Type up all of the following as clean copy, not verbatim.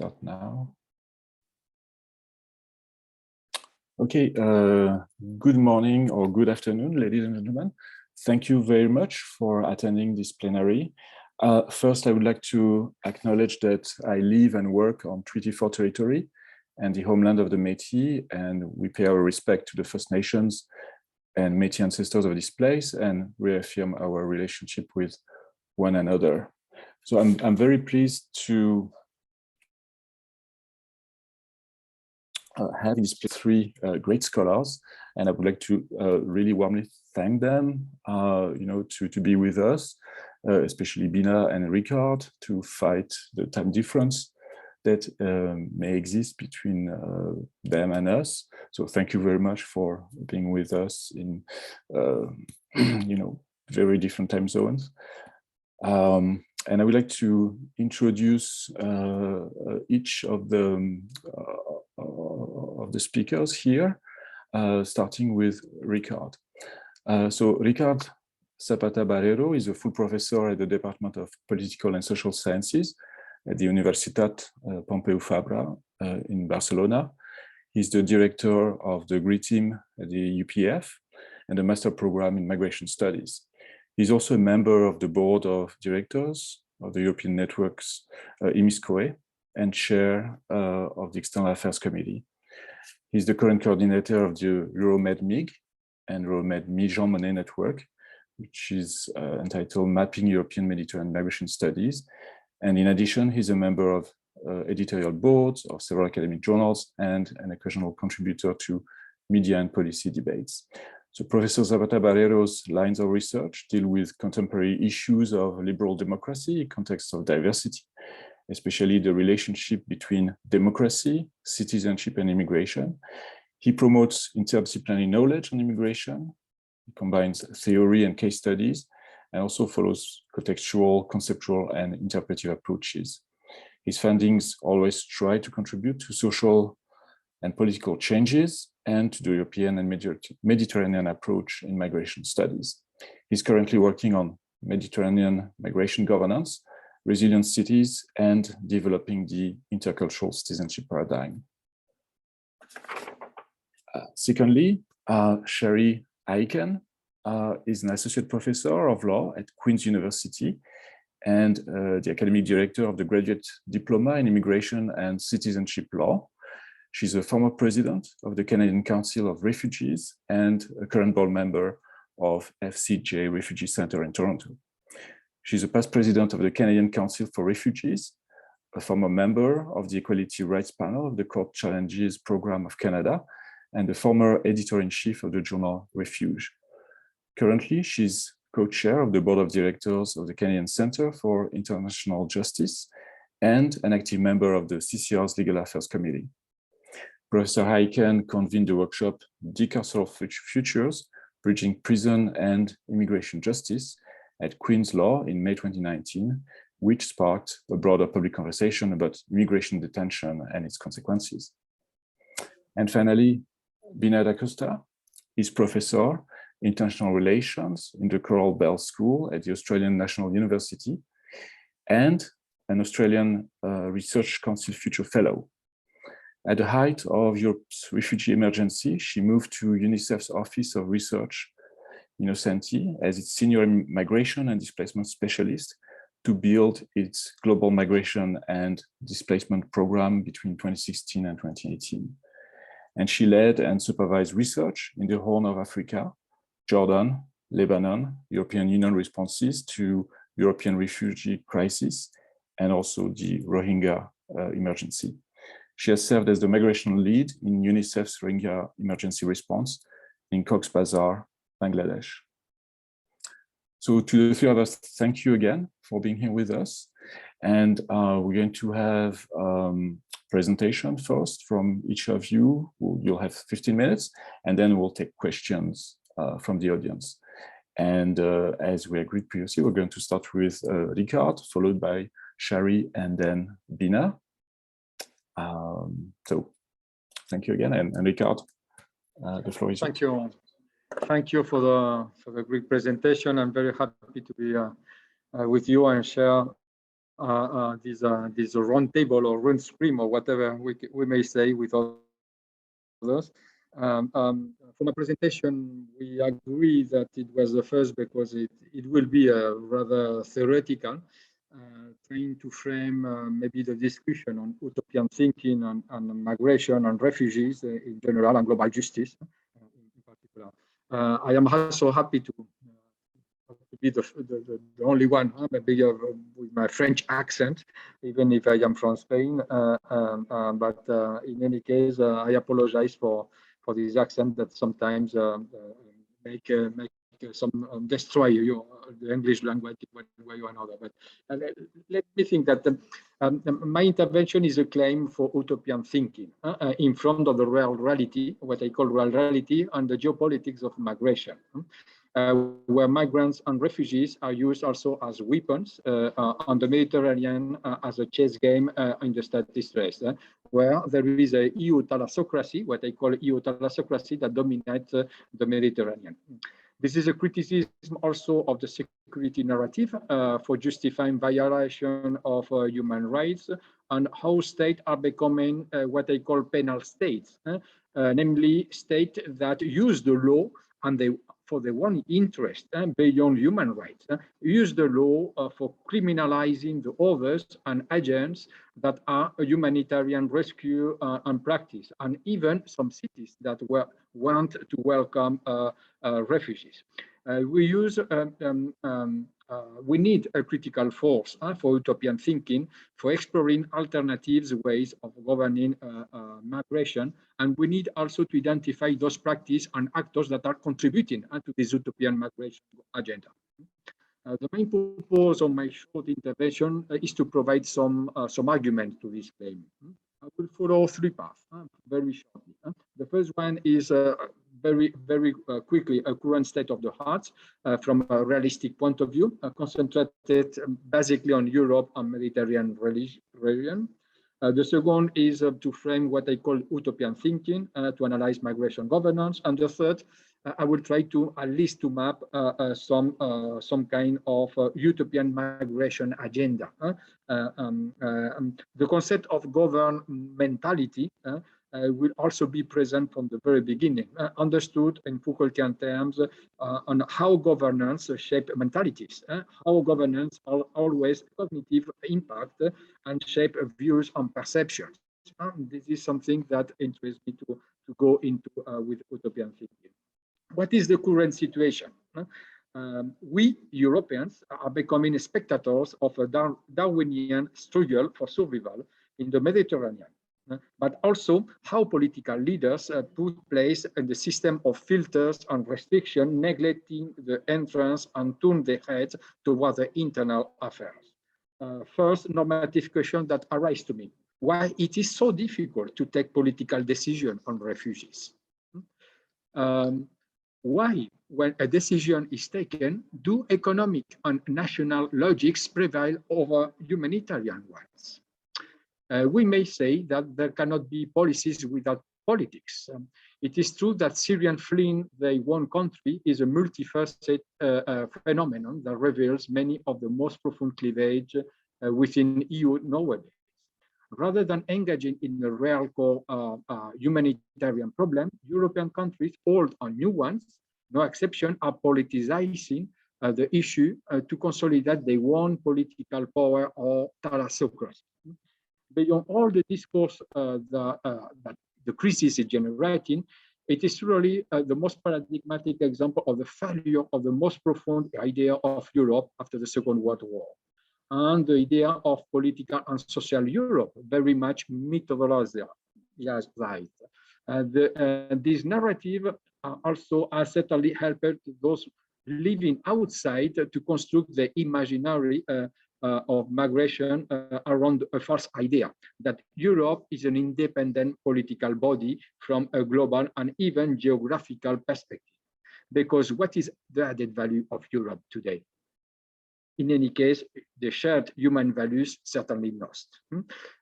Start now. Okay, good morning or good afternoon, ladies and gentlemen. Thank you very much for attending this plenary. First, I would like to acknowledge that I live and work on Treaty 4 territory and the homeland of the Métis, and we pay our respect to the First Nations and Métis ancestors of this place and reaffirm our relationship with one another. So I'm very pleased to have these three great scholars, and I would like to really warmly thank them, to be with us, especially Bina and Ricard, to fight the time difference that may exist between them and us. So thank you very much for being with us in, very different time zones. And I would like to introduce each of the speakers here, starting with Ricard. So Ricard Zapata-Barrero is a full professor at the Department of Political and Social Sciences at the Universitat Pompeu Fabra in Barcelona. He's the director of the GRI team at the UPF and the master program in migration studies. He's also a member of the board of directors of the European networks IMISCOE and chair of the External Affairs Committee. He's the current coordinator of the Euromed-MIG and Euromed-MIG Jean Monnet network, which is entitled Mapping European Mediterranean Migration Studies. And in addition, he's a member of editorial boards of several academic journals and an occasional contributor to media and policy debates. So Professor Zapata-Barrero's lines of research deal with contemporary issues of liberal democracy, context of diversity, especially the relationship between democracy, citizenship, and immigration. He promotes interdisciplinary knowledge on immigration. He combines theory and case studies, and also follows contextual, conceptual, and interpretive approaches. His findings always try to contribute to social and political changes and to the European and Mediterranean approach in migration studies. He's currently working on Mediterranean migration governance, resilient cities, and developing the intercultural citizenship paradigm. Secondly, Sharryn Aiken is an associate professor of law at Queen's University and the academic director of the graduate diploma in immigration and citizenship law. She's a former president of the Canadian Council of Refugees and a current board member of FCJ Refugee Center in Toronto. She's a past president of the Canadian Council for Refugees, a former member of the Equality Rights Panel of the Court Challenges Program of Canada, and the former editor-in-chief of the journal Refugee. Currently, she's co-chair of the board of directors of the Canadian Centre for International Justice and an active member of the CCR's Legal Affairs Committee. Professor Aiken convened the workshop Decarceral Futures, Bridging Prison and Immigration Justice at Queen's Law in May 2019, which sparked a broader public conversation about immigration detention and its consequences. And finally, Bina is professor international relations in the Coral Bell School at the Australian National University and an Australian Research Council Future Fellow. At the height of Europe's refugee emergency, she moved to UNICEF's Office of Research Innocenti as its senior migration and displacement specialist to build its global migration and displacement program between 2016 and 2018. And she led and supervised research in the Horn of Africa, Jordan, Lebanon, European Union responses to European refugee crisis, and also the Rohingya emergency. She has served as the migration lead in UNICEF's Rohingya emergency response in Cox's Bazar, Bangladesh. So to the three of us, thank you again for being here with us. And we're going to have presentation first from each of you. You'll have 15 minutes, and then we'll take questions from the audience. And as we agreed previously, we're going to start with Ricard, followed by Sharryn, and then Bina. So thank you again, and Ricard, the floor is yours. Thank you. Thank you for the great presentation. I'm very happy to be with you and share this round table or round stream or whatever we may say with others. For my presentation, we agree that it was the first because it will be rather theoretical, trying to frame maybe the discussion on utopian thinking and migration and refugees in general and global justice in particular. I am also happy to be the only one, maybe with my French accent, even if I am from Spain. But in any case, I apologize for this accent that sometimes make some destroy the English language one way or another. But let me think that my intervention is a claim for utopian thinking in front of the real reality, what I call real reality, and the geopolitics of migration. Where migrants and refugees are used also as weapons on the Mediterranean as a chess game in the status race, where there is a EU thalassocracy, what I call EU thalassocracy, that dominates the Mediterranean. This is a criticism also of the security narrative for justifying violation of human rights and how states are becoming what I call penal states, namely states that use the law and they for their own interest beyond human rights, use the law for criminalizing the others and agents that are a humanitarian rescue and practice, and even some cities that want to welcome refugees. We need a critical force for utopian thinking, for exploring alternatives ways of governing migration, and we need also to identify those practices and actors that are contributing to this utopian migration agenda. The main purpose of my short intervention is to provide some argument to this claim. I will follow three paths very shortly. The first one is very quickly a current state of the art from a realistic point of view, concentrated basically on Europe and Mediterranean region. The second is to frame what I call utopian thinking to analyze migration governance. And the third, I will try to at least to map some kind of utopian migration agenda. The concept of governmentality will also be present from the very beginning, understood in Foucaultian terms on how governance shape mentalities, how governance always cognitive impact and shape views and perceptions. This is something that interests me to go into with utopian thinking. What is the current situation? We Europeans are becoming spectators of a Darwinian struggle for survival in the Mediterranean, but also how political leaders put place in the system of filters and restriction, neglecting the entrance and turn their heads toward the internal affairs. First, normative question that arise to me: why it is so difficult to take political decision on refugees? Why, when a decision is taken, do economic and national logics prevail over humanitarian ones? We may say that there cannot be policies without politics. It is true that Syrians fleeing their own country is a multifaceted phenomenon that reveals many of the most profound cleavage within EU nowadays. Rather than engaging in the real core humanitarian problem, European countries, old and new ones, no exception, are politicizing the issue to consolidate their own political power or thalassocracy. Beyond all the discourse that the crisis is generating, it is really the most paradigmatic example of the failure of the most profound idea of Europe after the Second World War, and the idea of political and social Europe, very much mythologized. Yes, right. This narrative also has certainly helped those living outside to construct the imaginary of migration around a false idea that Europe is an independent political body from a global and even geographical perspective. Because what is the added value of Europe today? In any case, the shared human values certainly lost.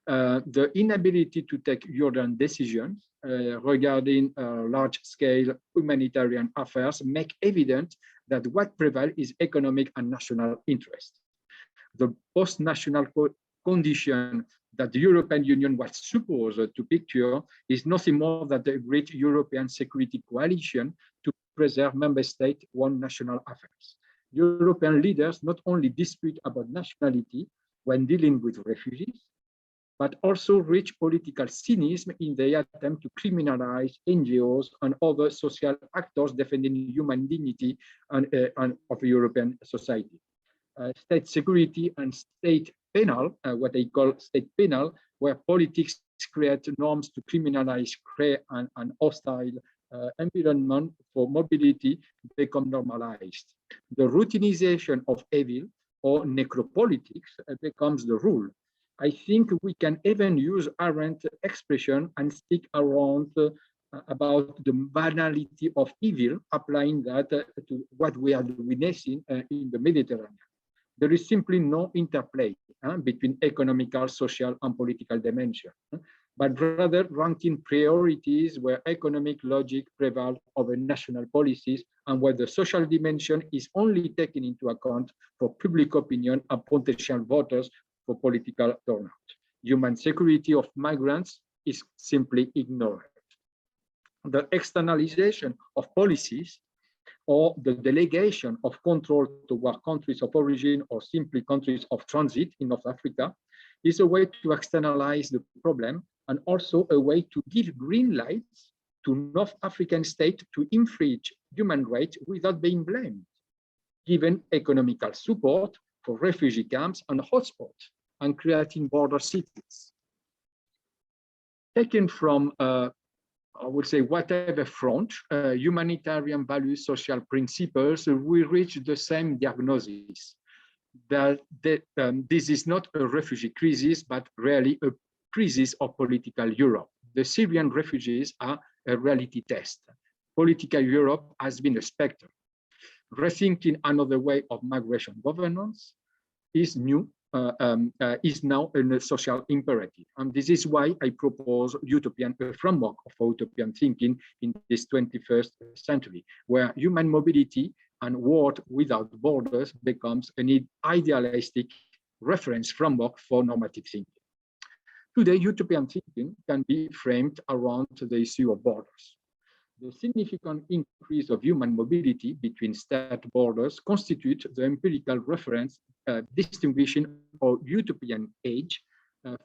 The inability to take urgent decisions regarding large-scale humanitarian affairs make evident that what prevails is economic and national interest. The post-national condition that the European Union was supposed to picture is nothing more than a great European security coalition to preserve member state one national affairs. European leaders not only dispute about nationality when dealing with refugees, but also reach political cynicism in their attempt to criminalize NGOs and other social actors defending human dignity and of European society. State security and state penal, what they call state penal, where politics create norms to criminalize and hostile environment for mobility become normalized. The routinization of evil or necropolitics becomes the rule. I think we can even use Arendt expression and stick around about the banality of evil, applying that to what we are witnessing in the Mediterranean. There is simply no interplay between economical, social, and political dimension, but rather ranking priorities where economic logic prevails over national policies and where the social dimension is only taken into account for public opinion and potential voters for political turnout. Human security of migrants is simply ignored. The externalization of policies or the delegation of control toward countries of origin or simply countries of transit in North Africa is a way to externalize the problem and also a way to give green lights to North African states to infringe human rights without being blamed, given economical support for refugee camps and hotspots and creating border cities. Taken from I would say whatever front, humanitarian values, social principles, we reach the same diagnosis that this is not a refugee crisis, but really a crisis of political Europe. The Syrian refugees are a reality test. Political Europe has been a specter. Rethinking another way of migration governance is new. Is now a social imperative. And this is why I propose utopian framework of utopian thinking in this 21st century, where human mobility and world without borders becomes an idealistic reference framework for normative thinking. Today, utopian thinking can be framed around the issue of borders. The significant increase of human mobility between state borders constitutes the empirical reference distinguishing our Utopian age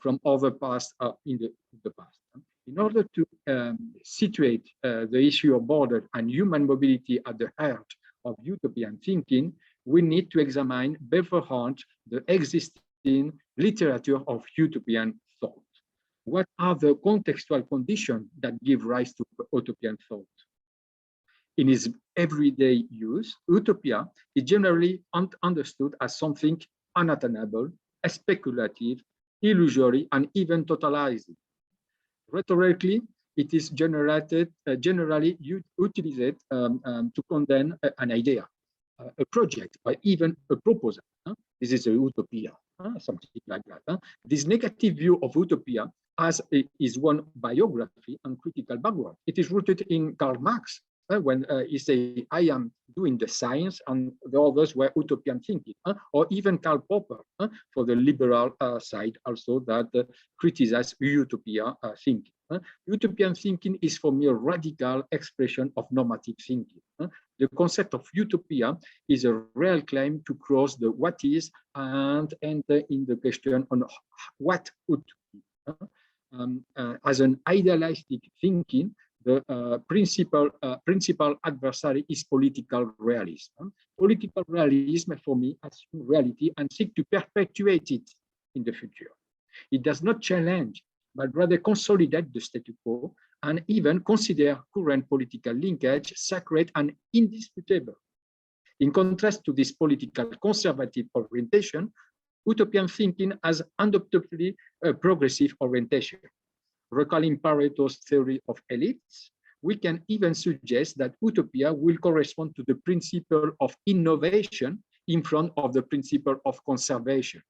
from other past in the past. In order to situate the issue of border and human mobility at the heart of utopian thinking, we need to examine beforehand the existing literature of utopian thought. What are the contextual conditions that give rise to utopian thought? In its everyday use, utopia is generally understood as something unattainable, speculative, illusory, and even totalizing. Rhetorically, it is generally utilized to condemn an idea, a project, or even a proposal. This is a utopia, something like that. This negative view of utopia is one biography and critical background. It is rooted in Karl Marx, when he said, I am doing the science, and the others were utopian thinking, or even Karl Popper for the liberal side also that criticized utopia thinking. Utopian thinking is for me a radical expression of normative thinking. The concept of utopia is a real claim to cross the what is and enter in the question on what would be. As an idealistic thinking, the principal adversary is political realism. Political realism, for me, assumes reality and seeks to perpetuate it in the future. It does not challenge, but rather consolidate the status quo and even consider current political linkage sacred and indisputable. In contrast to this political conservative orientation, utopian thinking has undoubtedly a progressive orientation. Recalling Pareto's theory of elites, we can even suggest that utopia will correspond to the principle of innovation in front of the principle of conservation.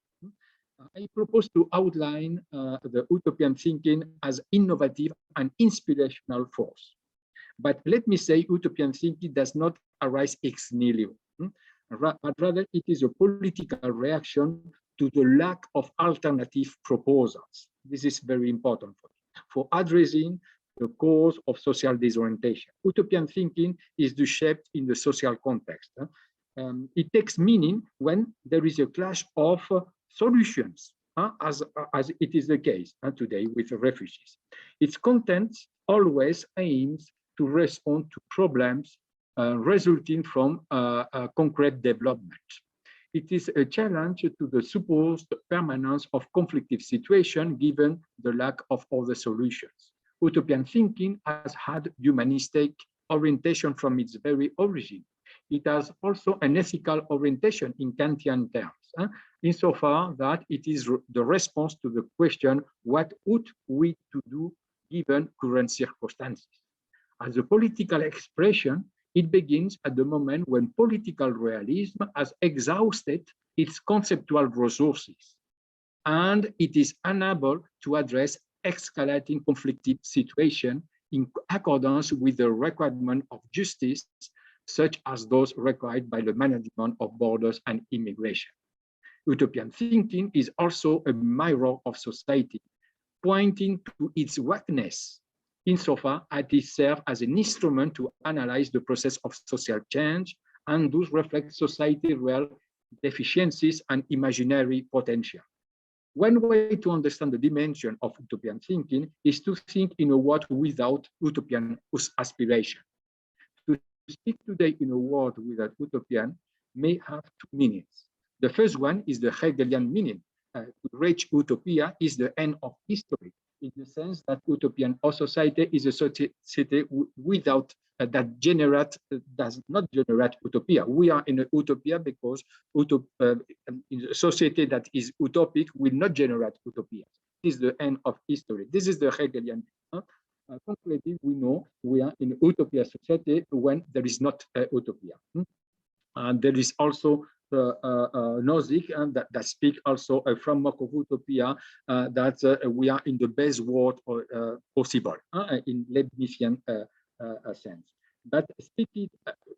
I propose to outline the utopian thinking as innovative and inspirational force. But let me say, utopian thinking does not arise ex nihilo, but rather it is a political reaction to the lack of alternative proposals. This is very important for addressing the cause of social disorientation. Utopian thinking is shaped in the social context. It takes meaning when there is a clash of solutions, as it is the case today with the refugees. Its content always aims to respond to problems resulting from concrete development. It is a challenge to the supposed permanence of conflictive situation given the lack of other solutions. Utopian thinking has had humanistic orientation from its very origin. It has also an ethical orientation in Kantian terms, insofar that it is the response to the question, what ought we to do given current circumstances? As a political expression, it begins at the moment when political realism has exhausted its conceptual resources, and it is unable to address escalating conflictive situation in accordance with the requirement of justice, such as those required by the management of borders and immigration. Utopian thinking is also a mirror of society, pointing to its weakness, insofar as it serves as an instrument to analyze the process of social change and thus reflect society's real deficiencies and imaginary potential. One way to understand the dimension of utopian thinking is to think in a world without utopian aspiration. To speak today in a world without utopian may have two meanings. The first one is the Hegelian meaning. To reach utopia is the end of history, in the sense that utopian or society is a society without does not generate utopia. We are in a utopia because in a society that is utopic will not generate utopia. This is the end of history. This is the Hegelian. Concretely, we know we are in a utopia society when there is not utopia. And there is also Nozick that speak also a framework of utopia that we are in the best world possible in Leibnizian sense. But speaking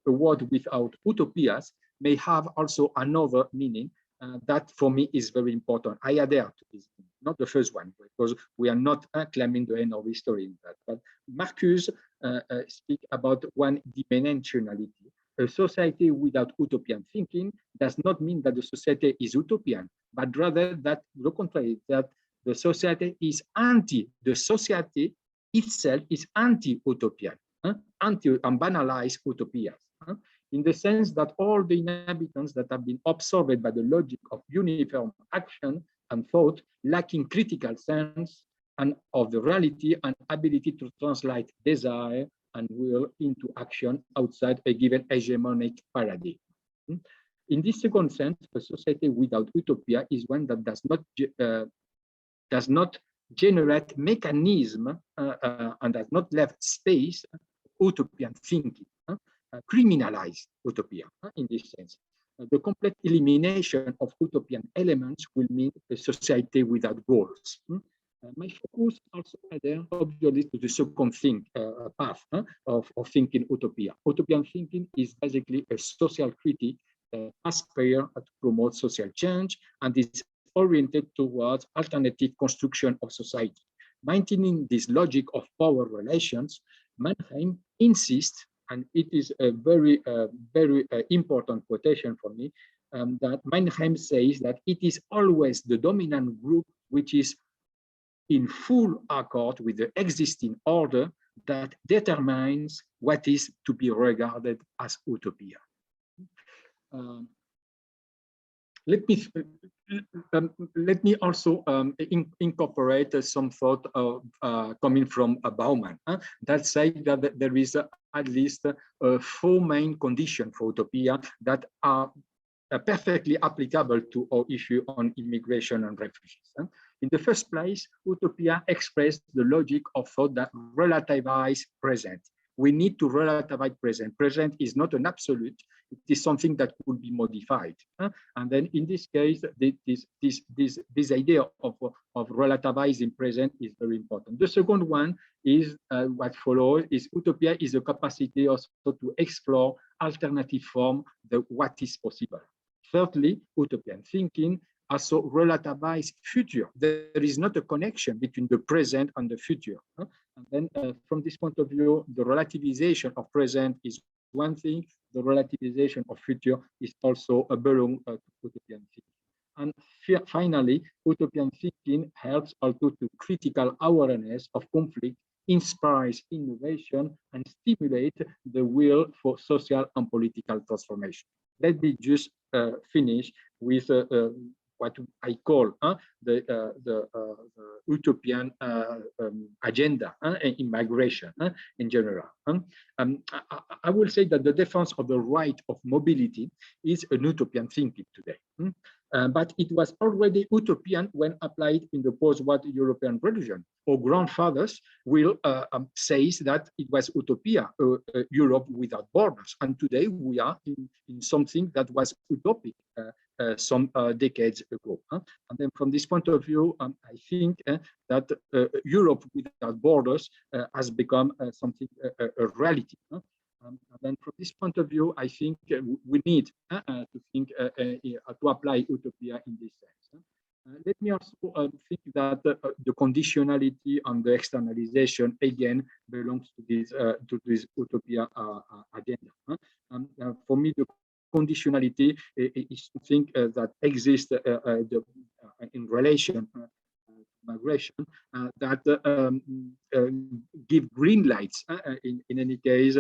a world without utopias may have also another meaning that for me is very important. I adhere to this, not the first one, because we are not claiming the end of history in that. But Marcuse speak about one dimensionality. A society without utopian thinking does not mean that the society is utopian, but rather that the contrary, that the society is the society itself is anti-utopian, and banalize utopias, in the sense that all the inhabitants that have been absorbed by the logic of uniform action and thought, lacking critical sense and of the reality and ability to translate desire and will into action outside a given hegemonic paradigm. In this second sense, a society without utopia is one that does not generate mechanism and does not left space utopian thinking, criminalize utopia in this sense. The complete elimination of utopian elements will mean a society without goals. My focus also adheres obviously to the second path of thinking utopia. Utopian thinking is basically a social critique that aspires to promote social change and is oriented towards alternative construction of society. Maintaining this logic of power relations, Mannheim insists, and it is a very important quotation for me, that Mannheim says that it is always the dominant group which is in full accord with the existing order that determines what is to be regarded as utopia. Let me also incorporate some thought of, coming from Bauman that say that there is at least 4 main conditions for utopia that are perfectly applicable to our issue on immigration and refugees. In the first place, utopia expresses the logic of thought that relativizes present. We need to relativize present. Present is not an absolute, it is something that could be modified. And then in this case, this idea of relativizing present is very important. The second one is what follows is utopia is a capacity also to explore alternative form, what is possible. Thirdly, utopian thinking also relativize future. There is not a connection between the present and the future. And then from this point of view, the relativization of present is one thing, the relativization of future is also a belong to utopian thinking. And finally, utopian thinking helps also to critical awareness of conflict, inspires innovation, and stimulate the will for social and political transformation. Let me just finish with what I call the utopian agenda in migration in general. I will say that the defense of the right of mobility is an utopian thinking today. But it was already utopian when applied in the post-war European religion. Our grandfathers will say that it was utopia, Europe without borders. And today we are in something that was utopic some decades ago. And then from this point of view, I think that Europe without borders has become something, a reality. And then from this point of view, I think we need to think to apply utopia in this sense. Let me also think that the conditionality and the externalization again belongs to this utopia agenda. For me, the conditionality is something that exists in relation to migration that give green lights in any case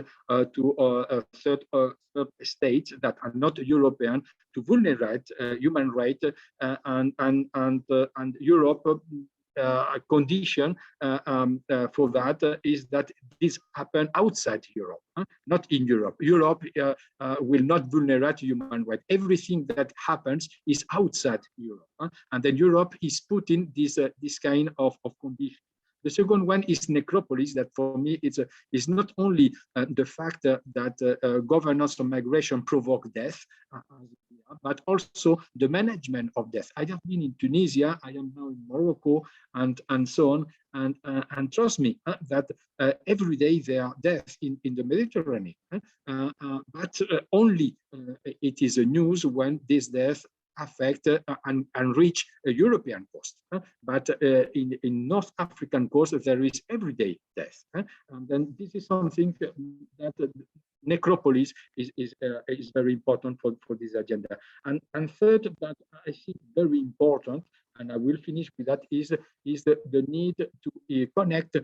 to third states that are not European to vulnerate human rights and Europe condition for that is that this happen outside Europe, not in Europe. Europe will not vulnerate human rights. Everything that happens is outside Europe, and then Europe is putting this kind of condition. The second one is necropolis. That for me is not only the fact that governance of migration provoke death, but also the management of death. I have been in Tunisia, I am now in Morocco, and so on. And trust me, that every day there are deaths in the Mediterranean. But only it is a news when this death affect and reach a European coast. But in North African coast, there is everyday death. And then this is something that necropolis is very important for this agenda. And third, that I think very important, and I will finish with that, is the need to connect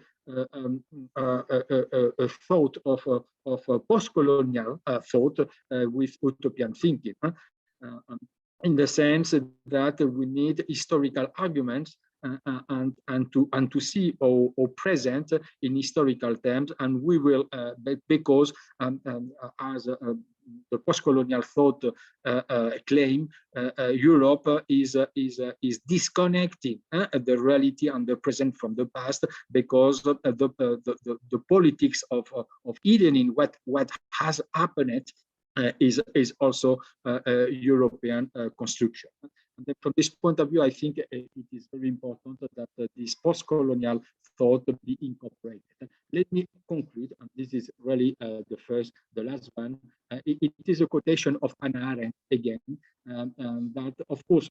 a thought of a post-colonial thought with utopian thinking. In the sense that we need historical arguments and to see our present in historical terms, and we will because as the post-colonial thought claim, Europe is disconnecting the reality and the present from the past, because the politics of hidden what has happened is also a European construction. And then from this point of view, I think it is very important that this post-colonial thought be incorporated. Let me conclude, and this is really the last one. It is a quotation of Hannah Arendt again, that of course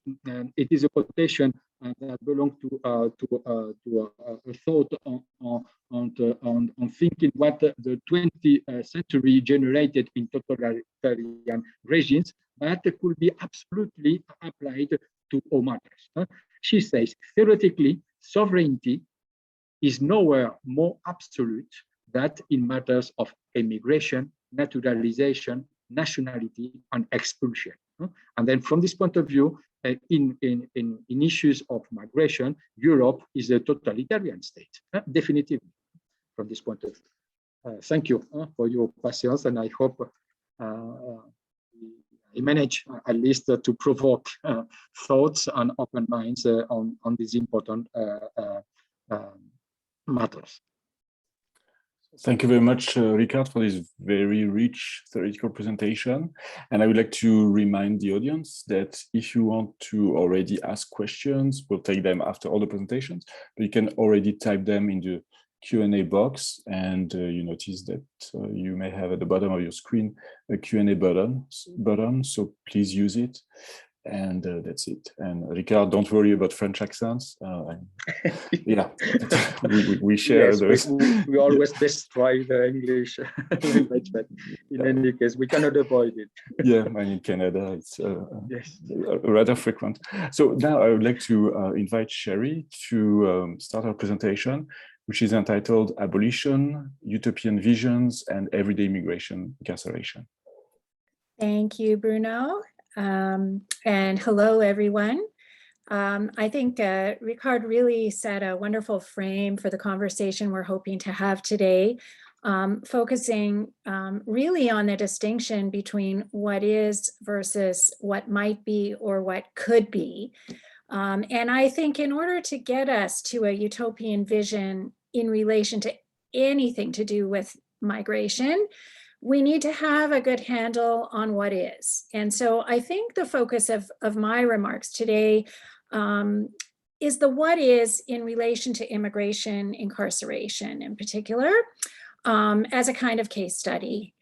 it is a quotation that belongs to a thought on thinking what the 20th century generated in totalitarian regimes, but it could be absolutely applied to all matters. She says, theoretically, sovereignty is nowhere more absolute than in matters of immigration, naturalization, nationality, and expulsion. And then from this point of view, in issues of migration, Europe is a totalitarian state, definitively, from this point of view. Thank you for your patience, and I hope I manage at least to provoke thoughts and open minds on these important matters. Thank you very much, Ricard, for this very rich theoretical presentation. And I would like to remind the audience that if you want to already ask questions, we'll take them after all the presentations, but you can already type them in the Q&A box, and you notice that you may have at the bottom of your screen a Q&A button, so please use it. And that's it. And Ricard, don't worry about French accents. Yeah, we share yes, those. we always destroy the English language, but in any case, we cannot avoid it. Yeah, and in Canada, it's yes, rather frequent. So now I would like to invite Sharryn to start our presentation, which is entitled Abolition, Utopian Visions, and Everyday Migration Incarceration. Thank you, Bruno. And hello, everyone. I think Ricard really set a wonderful frame for the conversation we're hoping to have today, focusing really on the distinction between what is versus what might be or what could be. And I think in order to get us to a utopian vision in relation to anything to do with migration, we need to have a good handle on what is. And so I think the focus of my remarks today is the what is in relation to immigration incarceration in particular, as a kind of case study.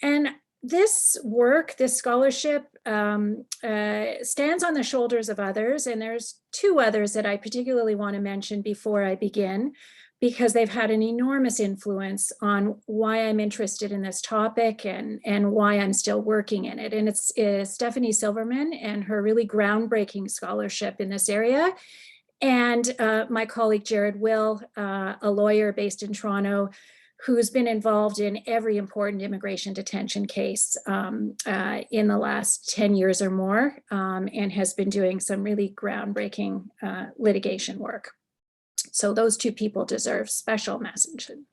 And this work, this scholarship stands on the shoulders of others. And there's two others that I particularly want to mention before I begin, because they've had an enormous influence on why I'm interested in this topic and why I'm still working in it. And it's Stephanie Silverman and her really groundbreaking scholarship in this area. And my colleague Jared Will, a lawyer based in Toronto, who's been involved in every important immigration detention case in the last 10 years or more, and has been doing some really groundbreaking litigation work. So those two people deserve special mention.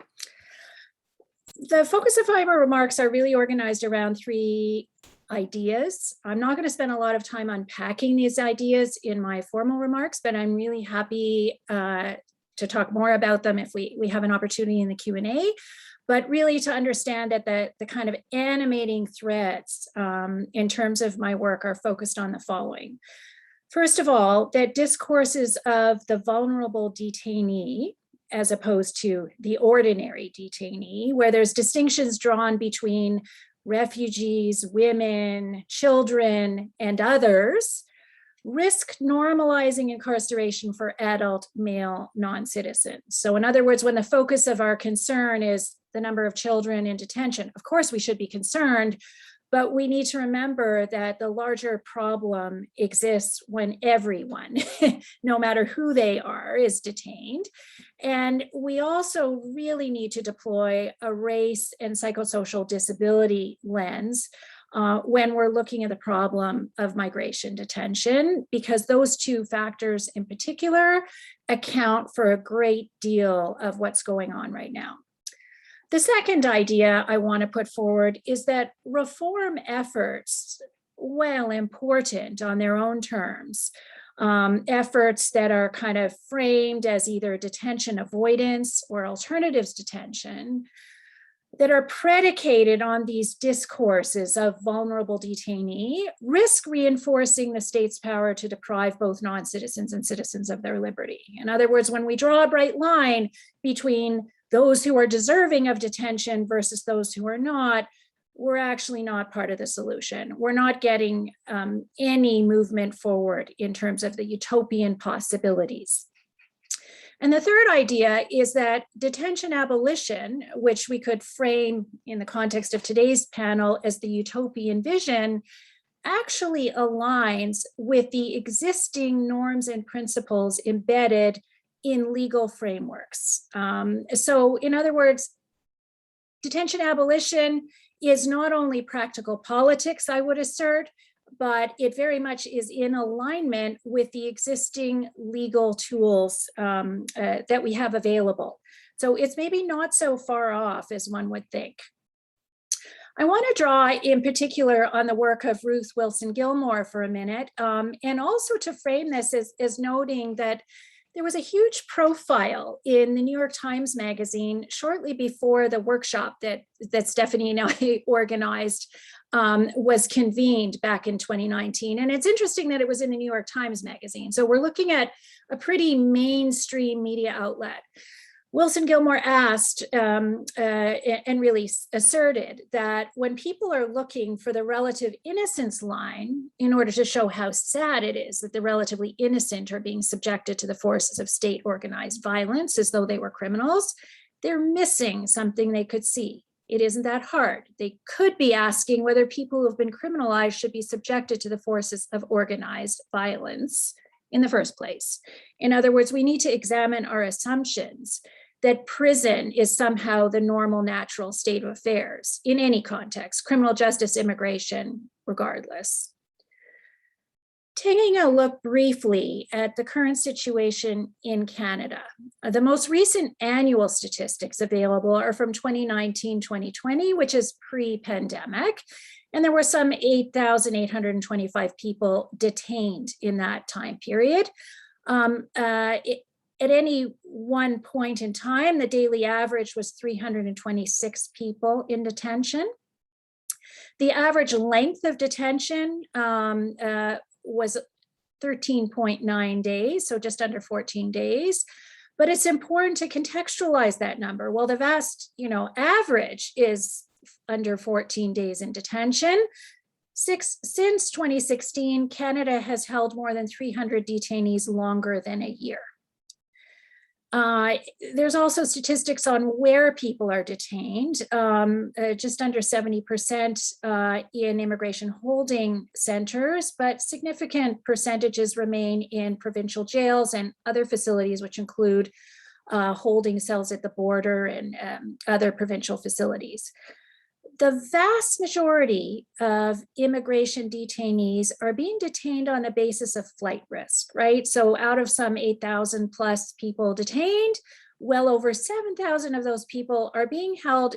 The focus of my remarks are really organized around three ideas. I'm not going to spend a lot of time unpacking these ideas in my formal remarks, but I'm really happy to talk more about them if we have an opportunity in the Q&A, but really to understand that the kind of animating threads in terms of my work are focused on the following. First of all, that discourses of the vulnerable detainee, as opposed to the ordinary detainee, where there's distinctions drawn between refugees, women, children, and others, risk normalizing incarceration for adult male non-citizens. So in other words, when the focus of our concern is the number of children in detention, of course we should be concerned, but we need to remember that the larger problem exists when everyone, no matter who they are, is detained. And we also really need to deploy a race and psychosocial disability lens when we're looking at the problem of migration detention, because those two factors in particular account for a great deal of what's going on right now. The second idea I want to put forward is that reform efforts, while important on their own terms, efforts that are kind of framed as either detention avoidance or alternatives detention, that are predicated on these discourses of vulnerable detainee, risk reinforcing the state's power to deprive both non-citizens and citizens of their liberty. In other words, when we draw a bright line between those who are deserving of detention versus those who are not, we're actually not part of the solution. We're not getting any movement forward in terms of the utopian possibilities. And the third idea is that detention abolition, which we could frame in the context of today's panel as the utopian vision, actually aligns with the existing norms and principles embedded in legal frameworks. So in other words, detention abolition is not only practical politics, I would assert, but it very much is in alignment with the existing legal tools that we have available. So it's maybe not so far off as one would think. I want to draw in particular on the work of Ruth Wilson Gilmore for a minute, and also to frame this as noting that there was a huge profile in the New York Times Magazine shortly before the workshop that Stephanie and I organized was convened back in 2019. And it's interesting that it was in the New York Times Magazine. So we're looking at a pretty mainstream media outlet, Wilson Gilmore asked and really asserted that when people are looking for the relative innocence line in order to show how sad it is that the relatively innocent are being subjected to the forces of state organized violence as though they were criminals, they're missing something they could see. It isn't that hard. They could be asking whether people who have been criminalized should be subjected to the forces of organized violence in the first place. In other words, we need to examine our assumptions that prison is somehow the normal, natural state of affairs in any context, criminal justice, immigration, regardless. Taking a look briefly at the current situation in Canada, the most recent annual statistics available are from 2019-2020, which is pre-pandemic, and there were some 8,825 people detained in that time period. At any one point in time, the daily average was 326 people in detention. The average length of detention was 13.9 days, so just under 14 days. But it's important to contextualize that number. Well, the vast, average is under 14 days in detention. Since 2016, Canada has held more than 300 detainees longer than a year. There's also statistics on where people are detained, just under 70% in immigration holding centers, but significant percentages remain in provincial jails and other facilities, which include holding cells at the border and other provincial facilities. The vast majority of immigration detainees are being detained on the basis of flight risk, right? So out of some 8,000 plus people detained, well over 7,000 of those people are being held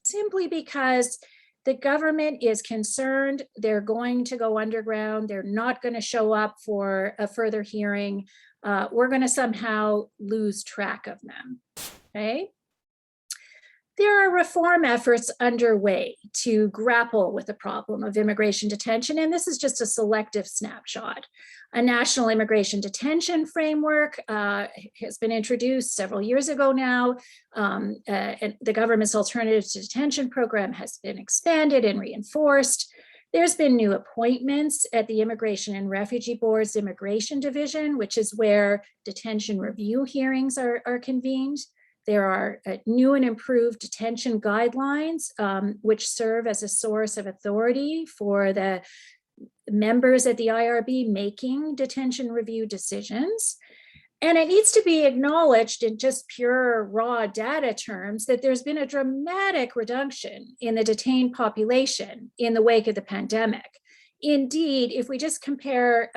simply because the government is concerned they're going to go underground, they're not going to show up for a further hearing, we're going to somehow lose track of them, okay? There are reform efforts underway to grapple with the problem of immigration detention, and this is just a selective snapshot. A national immigration detention framework has been introduced several years ago now, and the government's alternative to detention program has been expanded and reinforced. There's been new appointments at the Immigration and Refugee Board's Immigration Division, which is where detention review hearings are convened. There are new and improved detention guidelines, which serve as a source of authority for the members at the IRB making detention review decisions. And it needs to be acknowledged in just pure raw data terms that there's been a dramatic reduction in the detained population in the wake of the pandemic. Indeed, if we just compare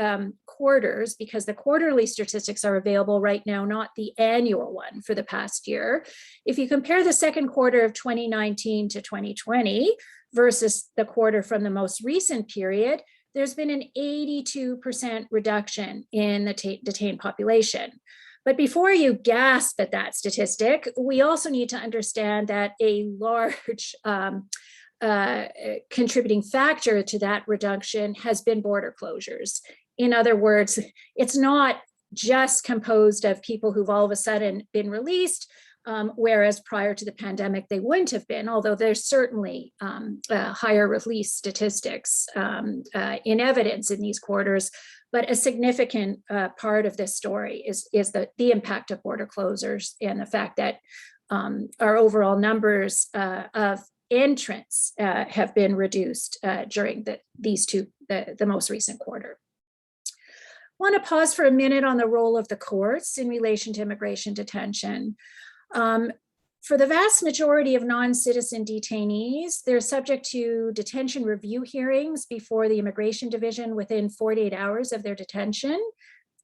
quarters, because the quarterly statistics are available right now, not the annual one for the past year. If you compare the second quarter of 2019 to 2020 versus the quarter from the most recent period, there's been an 82% reduction in the detained population. But before you gasp at that statistic, we also need to understand that a large contributing factor to that reduction has been border closures. In other words, it's not just composed of people who've all of a sudden been released, whereas prior to the pandemic, they wouldn't have been, although there's certainly higher release statistics in evidence in these quarters. But a significant part of this story is the impact of border closures and the fact that our overall numbers of entrants have been reduced during the most recent quarter. I want to pause for a minute on the role of the courts in relation to immigration detention. For the vast majority of non-citizen detainees, they're subject to detention review hearings before the Immigration Division within 48 hours of their detention.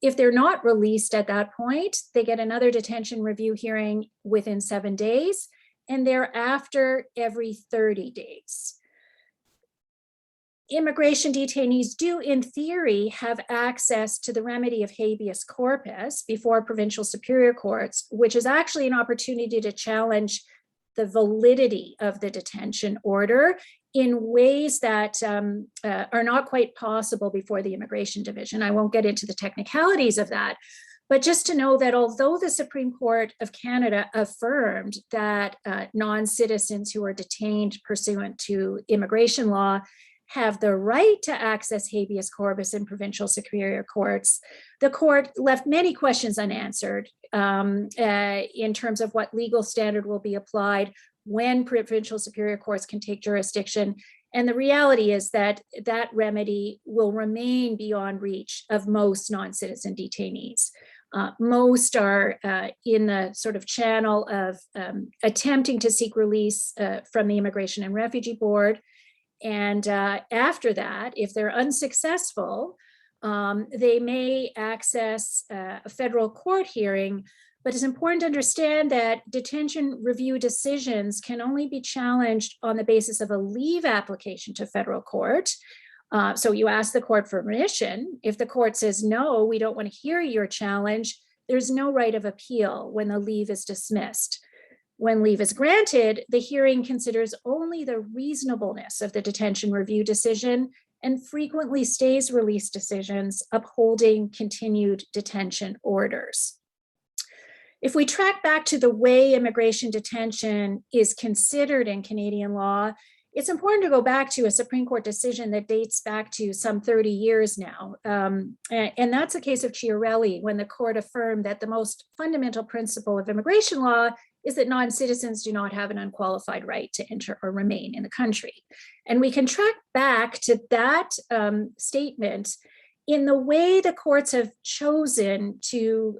If they're not released at that point, they get another detention review hearing within 7 days, and thereafter every 30 days. Immigration detainees do, in theory, have access to the remedy of habeas corpus before provincial superior courts, which is actually an opportunity to challenge the validity of the detention order in ways that are not quite possible before the Immigration Division. I won't get into the technicalities of that, But just to know that although the Supreme Court of Canada affirmed that non-citizens who are detained pursuant to immigration law have the right to access habeas corpus in provincial superior courts, the court left many questions unanswered in terms of what legal standard will be applied, when provincial superior courts can take jurisdiction. And the reality is that that remedy will remain beyond reach of most non-citizen detainees. Most are in the sort of channel of attempting to seek release from the Immigration and Refugee Board. And after that, if they're unsuccessful, they may access a federal court hearing. But it's important to understand that detention review decisions can only be challenged on the basis of a leave application to federal court. So you ask the court for permission. If the court says, no, we don't want to hear your challenge, there's no right of appeal when the leave is dismissed. When leave is granted, the hearing considers only the reasonableness of the detention review decision and frequently stays release decisions upholding continued detention orders. If we track back to the way immigration detention is considered in Canadian law, it's important to go back to a Supreme Court decision that dates back to some 30 years now. And that's a case of Chiarelli, when the court affirmed that the most fundamental principle of immigration law is that non-citizens do not have an unqualified right to enter or remain in the country. And we can track back to that statement in the way the courts have chosen to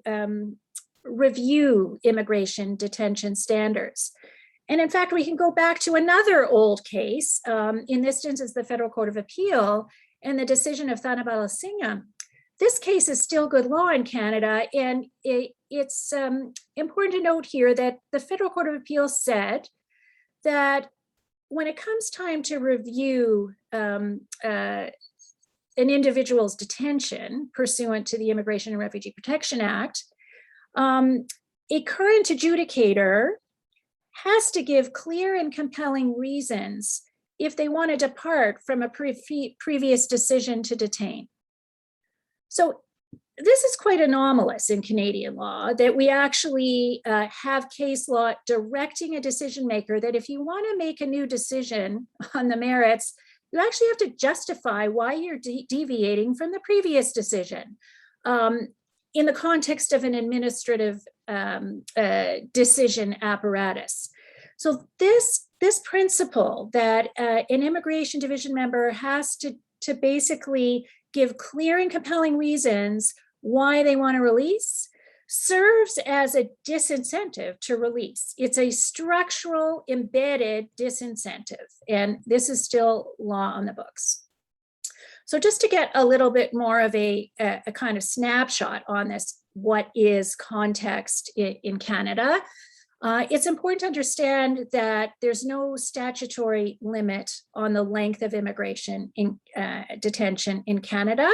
review immigration detention standards. And in fact, we can go back to another old case. In this instance, the Federal Court of Appeal and the decision of Thanabala Singha. This case is still good law in Canada, and it's important to note here that the Federal Court of Appeal said that when it comes time to review an individual's detention pursuant to the Immigration and Refugee Protection Act, a current adjudicator has to give clear and compelling reasons if they want to depart from a previous decision to detain. So this is quite anomalous in Canadian law, that we actually have case law directing a decision maker that if you want to make a new decision on the merits, you actually have to justify why you're deviating from the previous decision in the context of an administrative decision apparatus. So this principle that an immigration division member has to basically give clear and compelling reasons why they want to release serves as a disincentive to release. It's a structural embedded disincentive, and this is still law on the books. So just to get a little bit more of a kind of snapshot on this, what is context in Canada, it's important to understand that there's no statutory limit on the length of immigration in detention in Canada,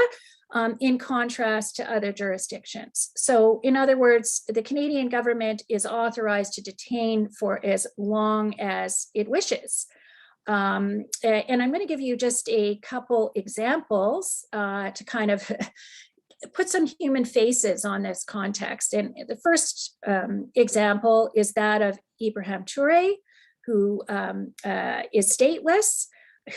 in contrast to other jurisdictions. So in other words, the Canadian government is authorized to detain for as long as it wishes. And I'm going to give you just a couple examples to kind of put some human faces on this context. And the first example is that of Ibrahim Toure, who is stateless,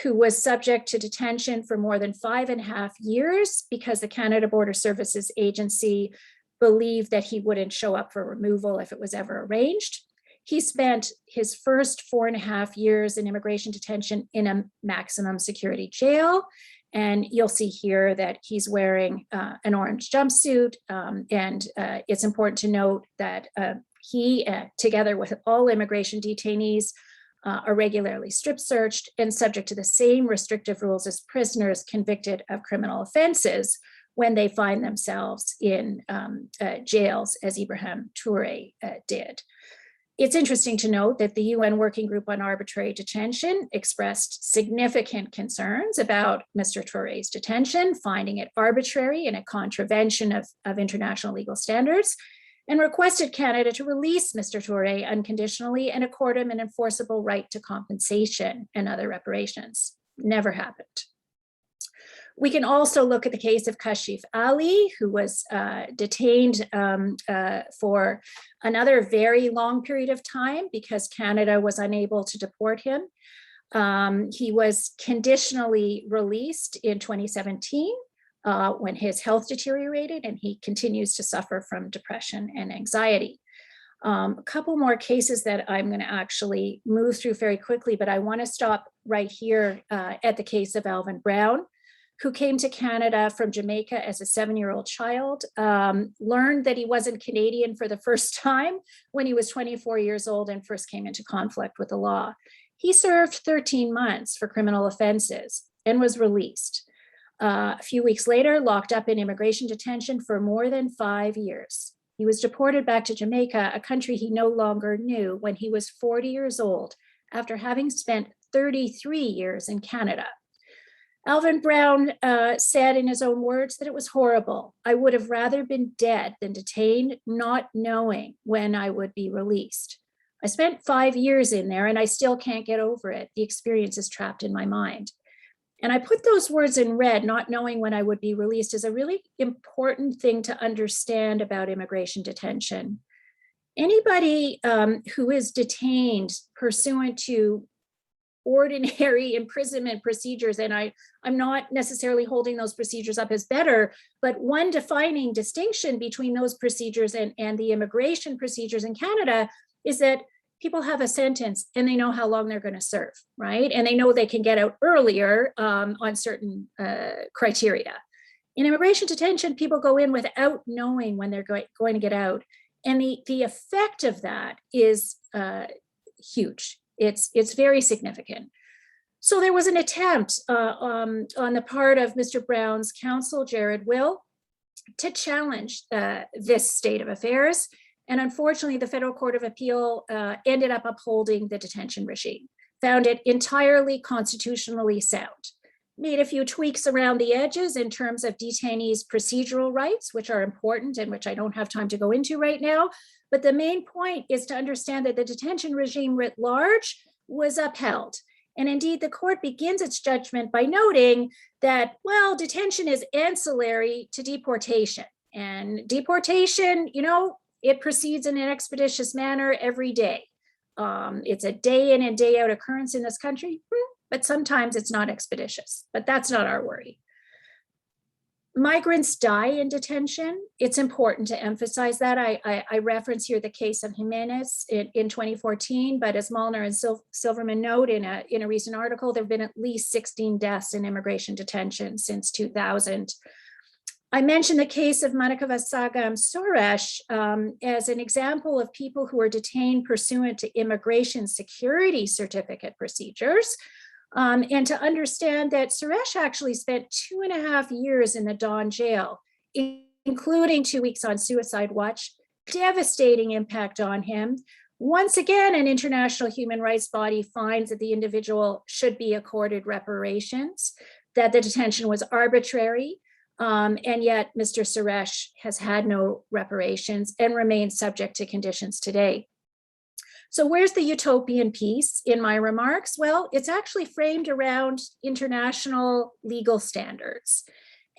who was subject to detention for more than 5.5 years because the Canada Border Services Agency believed that he wouldn't show up for removal if it was ever arranged. He spent his first 4.5 years in immigration detention in a maximum security jail. And you'll see here that he's wearing an orange jumpsuit. And it's important to note that he, together with all immigration detainees, are regularly strip searched and subject to the same restrictive rules as prisoners convicted of criminal offenses when they find themselves in jails, as Ibrahim Toure did. It's interesting to note that the UN Working Group on Arbitrary Detention expressed significant concerns about Mr. Toure's detention, finding it arbitrary and a contravention of international legal standards, and requested Canada to release Mr. Toure unconditionally and accord him an enforceable right to compensation and other reparations. Never happened. We can also look at the case of Kashif Ali, who was detained for another very long period of time because Canada was unable to deport him. He was conditionally released in 2017 when his health deteriorated, and he continues to suffer from depression and anxiety. A couple more cases that I'm going to actually move through very quickly, but I want to stop right here at the case of Alvin Brown, who came to Canada from Jamaica as a 7-year-old child, learned that he wasn't Canadian for the first time when he was 24 years old and first came into conflict with the law. He served 13 months for criminal offenses and was released. A few weeks later, locked up in immigration detention for more than 5 years. He was deported back to Jamaica, a country he no longer knew, when he was 40 years old, after having spent 33 years in Canada. Alvin Brown said in his own words that it was horrible. I would have rather been dead than detained, not knowing when I would be released. I spent 5 years in there and I still can't get over it. The experience is trapped in my mind. And I put those words in red, not knowing when I would be released, is a really important thing to understand about immigration detention. Anybody who is detained pursuant to ordinary imprisonment procedures, and I'm not necessarily holding those procedures up as better, but one defining distinction between those procedures and the immigration procedures in Canada is that people have a sentence and they know how long they're going to serve, right? And they know they can get out earlier on certain criteria. In immigration detention, people go in without knowing when they're going to get out. And the effect of that is huge. It's very significant. So there was an attempt on the part of Mr. Brown's counsel, Jared Will, to challenge this state of affairs. And unfortunately, the Federal Court of Appeal ended up upholding the detention regime, found it entirely constitutionally sound, made a few tweaks around the edges in terms of detainees' procedural rights, which are important and which I don't have time to go into right now. But the main point is to understand that the detention regime writ large was upheld. And indeed, the court begins its judgment by noting that, well, detention is ancillary to deportation. And deportation, you know, it proceeds in an expeditious manner every day. It's a day in and day out occurrence in this country, but sometimes it's not expeditious, but that's not our worry. Migrants die in detention. It's important to emphasize that. I reference here the case of Jimenez in 2014, but as Molnar and Silverman note in a recent article, there have been at least 16 deaths in immigration detention since 2000. I mentioned the case of Manakavasagam Suresh as an example of people who are detained pursuant to immigration security certificate procedures. And to understand that Suresh actually spent 2.5 years in the Don jail, including 2 weeks on suicide watch, devastating impact on him. Once again, an international human rights body finds that the individual should be accorded reparations, that the detention was arbitrary, and yet Mr. Suresh has had no reparations and remains subject to conditions today. So where's the utopian piece in my remarks? Well, it's actually framed around international legal standards.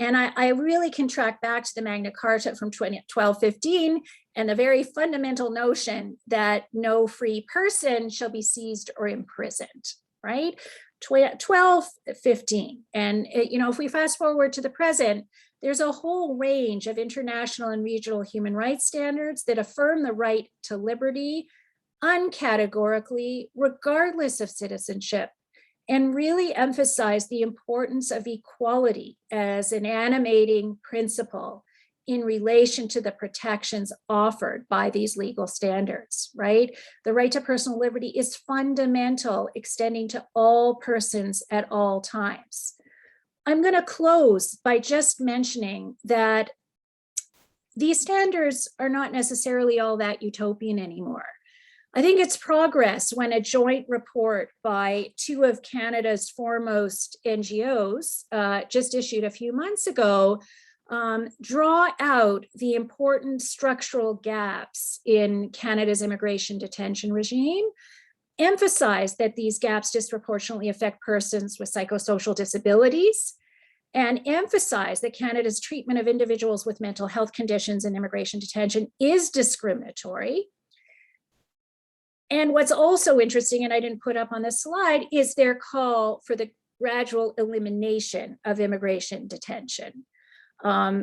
And I really can track back to the Magna Carta from 1215 and the very fundamental notion that no free person shall be seized or imprisoned, right? 1215. And you know, if we fast forward to the present, there's a whole range of international and regional human rights standards that affirm the right to liberty, uncategorically, regardless of citizenship, and really emphasize the importance of equality as an animating principle in relation to the protections offered by these legal standards, right? The right to personal liberty is fundamental, extending to all persons at all times. I'm going to close by just mentioning that these standards are not necessarily all that utopian anymore. I think it's progress when a joint report by two of Canada's foremost NGOs, just issued a few months ago, draw out the important structural gaps in Canada's immigration detention regime, emphasize that these gaps disproportionately affect persons with psychosocial disabilities, and emphasize that Canada's treatment of individuals with mental health conditions in immigration detention is discriminatory. And what's also interesting, and I didn't put up on this slide, is their call for the gradual elimination of immigration detention.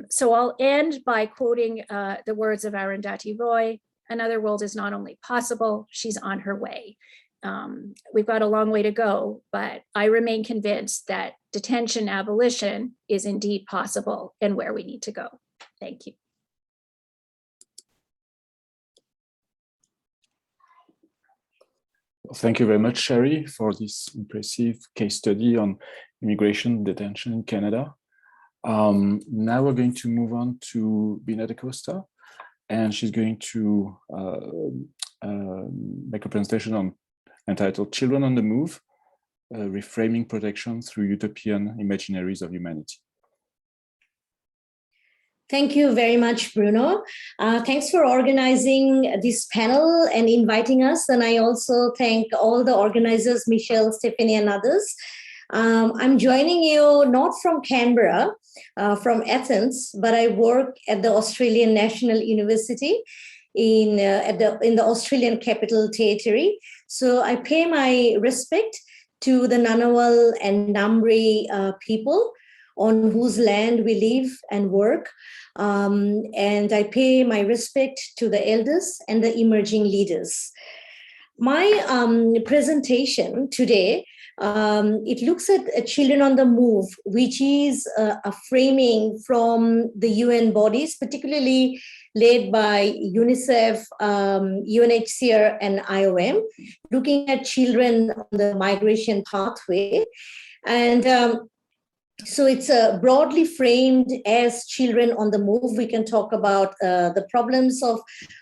So I'll end by quoting the words of Arundhati Roy: "Another world is not only possible, she's on her way." We've got a long way to go, but I remain convinced that detention abolition is indeed possible and where we need to go. Thank you. Well, thank you very much, Sharry, for this impressive case study on immigration detention in Canada. Now we're going to move on to Bina da Costa, and she's going to make a presentation on entitled Children on the Move, Reframing Protection Through Utopian Imaginaries of Humanity. Thank you very much, Bruno. Thanks for organizing this panel and inviting us. And I also thank all the organizers, Michelle, Stephanie, and others. I'm joining you not from Canberra, from Athens, but I work at the Australian National University in the Australian Capital Territory. So I pay my respect to the Ngunnawal and Ngambri people on whose land we live and work. And I pay my respect to the elders and the emerging leaders. My presentation today, it looks at children on the move, which is a framing from the UN bodies, particularly led by UNICEF, UNHCR, and IOM, looking at children on the migration pathway. And so it's broadly framed as children on the move. We can talk about the problems of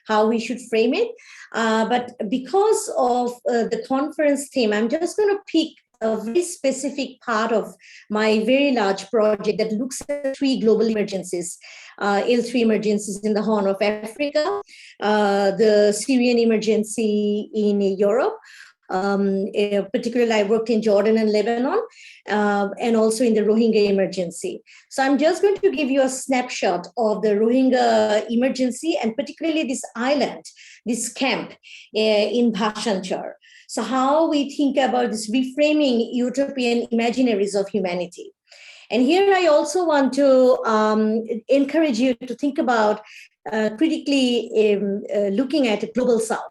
how we should frame it. But because of the conference theme, I'm just going to pick a very specific part of my very large project that looks at 3 global emergencies, L3 emergencies in the Horn of Africa, the Syrian emergency in Europe, particularly I worked in Jordan and Lebanon, and also in the Rohingya emergency. So I'm just going to give you a snapshot of the Rohingya emergency, and particularly this island, this camp in Bhashanchar. So how we think about this reframing utopian imaginaries of humanity. And here I also want to encourage you to think about critically looking at Global South.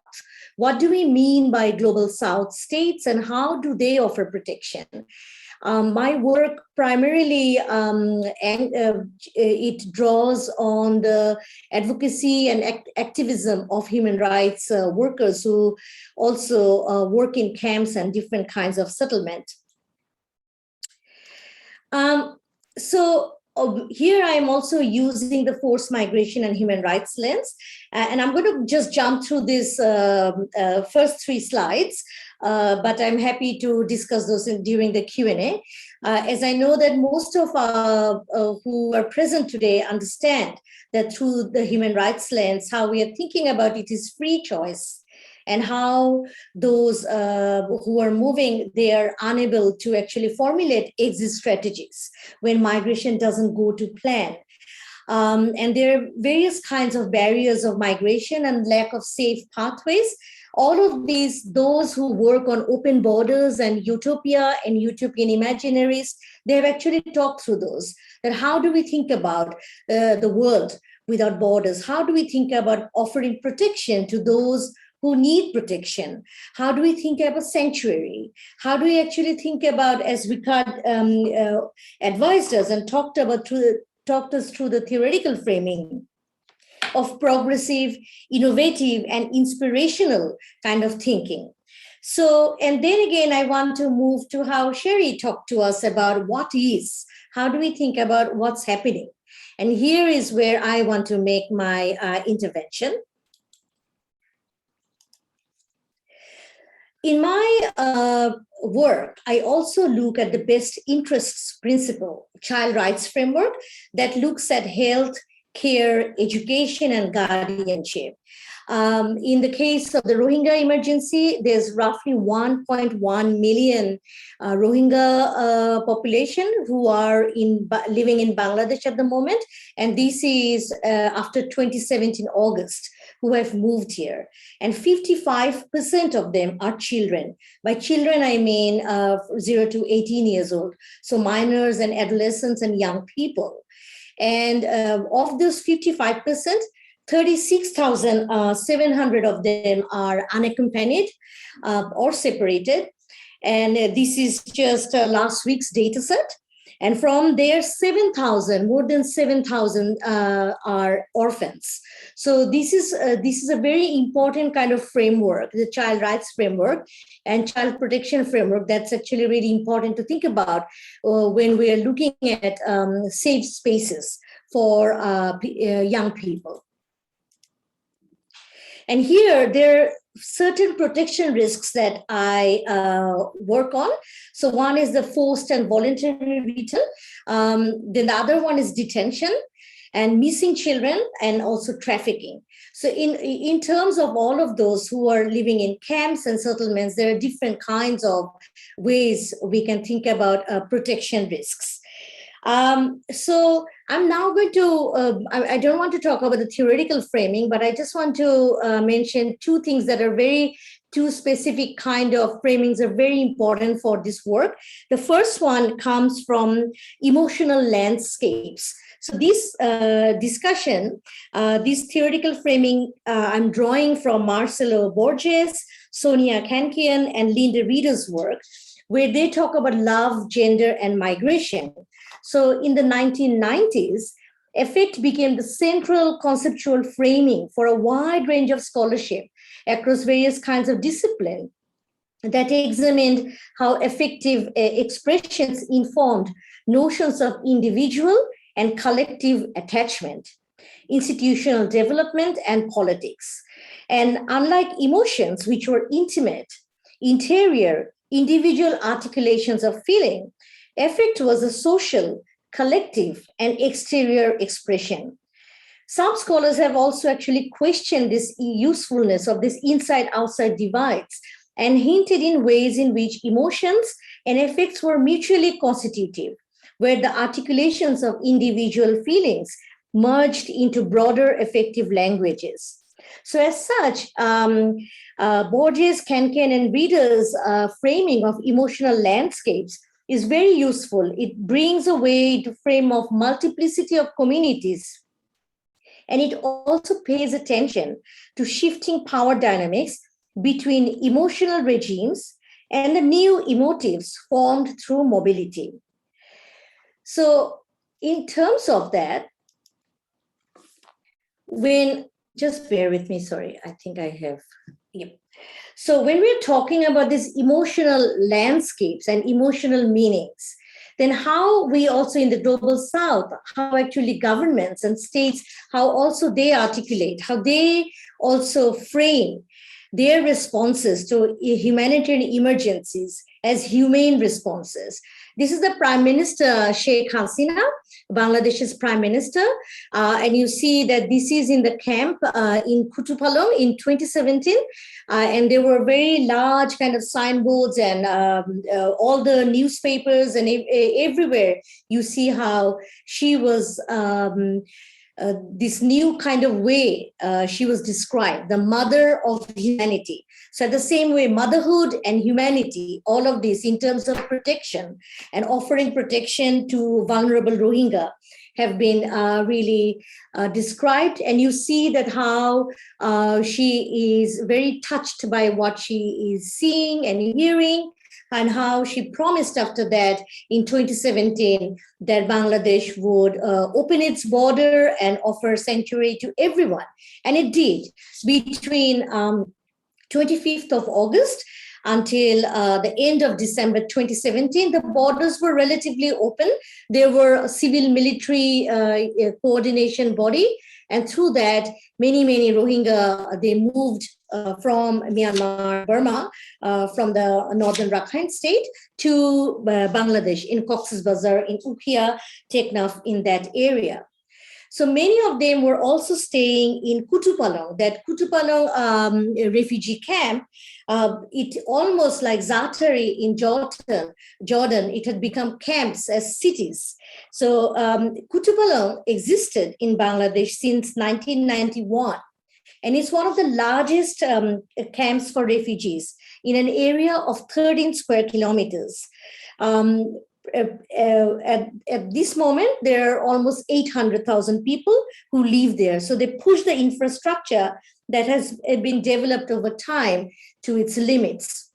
What do we mean by Global South states and how do they offer protection? My work primarily, it draws on the advocacy and activism of human rights workers who also work in camps and different kinds of settlement. Here I'm also using the forced migration and human rights lens. And I'm going to just jump through this first 3 slides, but I'm happy to discuss those during the Q&A. As I know that most of who are present today understand that through the human rights lens, how we are thinking about it is free choice, and how those who are moving, they are unable to actually formulate exit strategies when migration doesn't go to plan. And there are various kinds of barriers of migration and lack of safe pathways. All of these, those who work on open borders and utopia and utopian imaginaries, they have actually talked through those. That how do we think about the world without borders? How do we think about offering protection to those who need protection? How do we think about sanctuary? How do we actually think about, as Ricard advised us and talked us through the theoretical framing of progressive, innovative, and inspirational kind of thinking. So, and then again, I want to move to how Sharry talked to us about what is, how do we think about what's happening? And here is where I want to make my intervention. In my work, I also look at the best interests principle, child rights framework that looks at health, care, education, and guardianship. In the case of the Rohingya emergency, there's roughly 1.1 million Rohingya population who are living in Bangladesh at the moment. And this is after 2017 August, who have moved here. And 55% of them are children. By children, I mean 0 to 18 years old. So minors and adolescents and young people. And of those 55%, 36,700 of them are unaccompanied or separated. And this is just last week's data set. And from there, more than 7,000 are orphans. So this is a very important kind of framework, the child rights framework and child protection framework. That's actually really important to think about when we are looking at safe spaces for young people. And here, there are certain protection risks that I work on. So one is the forced and voluntary return. Then the other one is detention and missing children and also trafficking. So in terms of all of those who are living in camps and settlements, there are different kinds of ways we can think about protection risks. So I'm now going to, I don't want to talk about the theoretical framing, but I just want to mention two things that are two specific kind of framings are very important for this work. The first one comes from emotional landscapes. So this discussion, this theoretical framing, I'm drawing from Marcelo Borges, Sonia Kankian, and Linda Reeder's work, where they talk about love, gender, and migration. So in the 1990s, affect became the central conceptual framing for a wide range of scholarship across various kinds of discipline that examined how affective expressions informed notions of individual and collective attachment, institutional development, and politics. And unlike emotions, which were intimate, interior, individual articulations of feeling, affect was a social, collective, and exterior expression. Some scholars have also actually questioned this usefulness of this inside-outside divides and hinted in ways in which emotions and affects were mutually constitutive, where the articulations of individual feelings merged into broader affective languages. So as such, Borges, Kankian, and Reeder's framing of emotional landscapes is very useful. It brings a way to frame of multiplicity of communities. And it also pays attention to shifting power dynamics between emotional regimes and the new emotives formed through mobility. So in terms of that, just bear with me, sorry, I think I have, yep. So when we're talking about these emotional landscapes and emotional meanings, then how we also in the global south, how actually governments and states, how also they articulate, how they also frame their responses to humanitarian emergencies as humane responses. This is the Prime Minister, Sheikh Hasina, Bangladesh's Prime Minister. And you see that this is in the camp in Kutupalong in 2017. And there were very large kind of signboards and all the newspapers and everywhere you see how she was this new kind of way she was described, the mother of humanity. So the same way, motherhood and humanity, all of this in terms of protection and offering protection to vulnerable Rohingya have been really described. And you see that how she is very touched by what she is seeing and hearing, and how she promised after that in 2017 that Bangladesh would open its border and offer sanctuary to everyone. And it did. Between 25th of August until the end of December 2017, the borders were relatively open. There were a civil-military coordination body. And through that, many Rohingya, they moved from Myanmar, Burma, from the northern Rakhine state to Bangladesh in Cox's Bazar, in Upia, Teknaf, in that area. So many of them were also staying in Kutupalong, that Kutupalong refugee camp. It almost like Zatari in Jordan, it had become camps as cities. So Kutupalong existed in Bangladesh since 1991. And it's one of the largest camps for refugees in an area of 13 square kilometers. At this moment, there are almost 800,000 people who live there. So they push the infrastructure that has been developed over time to its limits.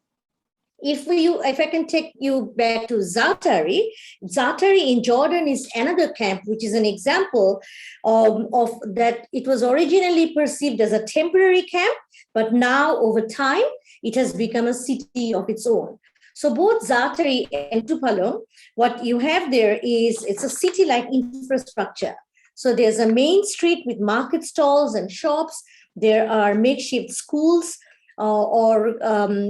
If I can take you back to Zatari in Jordan is another camp, which is an example of that. It was originally perceived as a temporary camp, but now over time, it has become a city of its own. So both Zatari and Kutupalong, what you have there is, it's a city-like infrastructure. So there's a main street with market stalls and shops. There are makeshift schools, or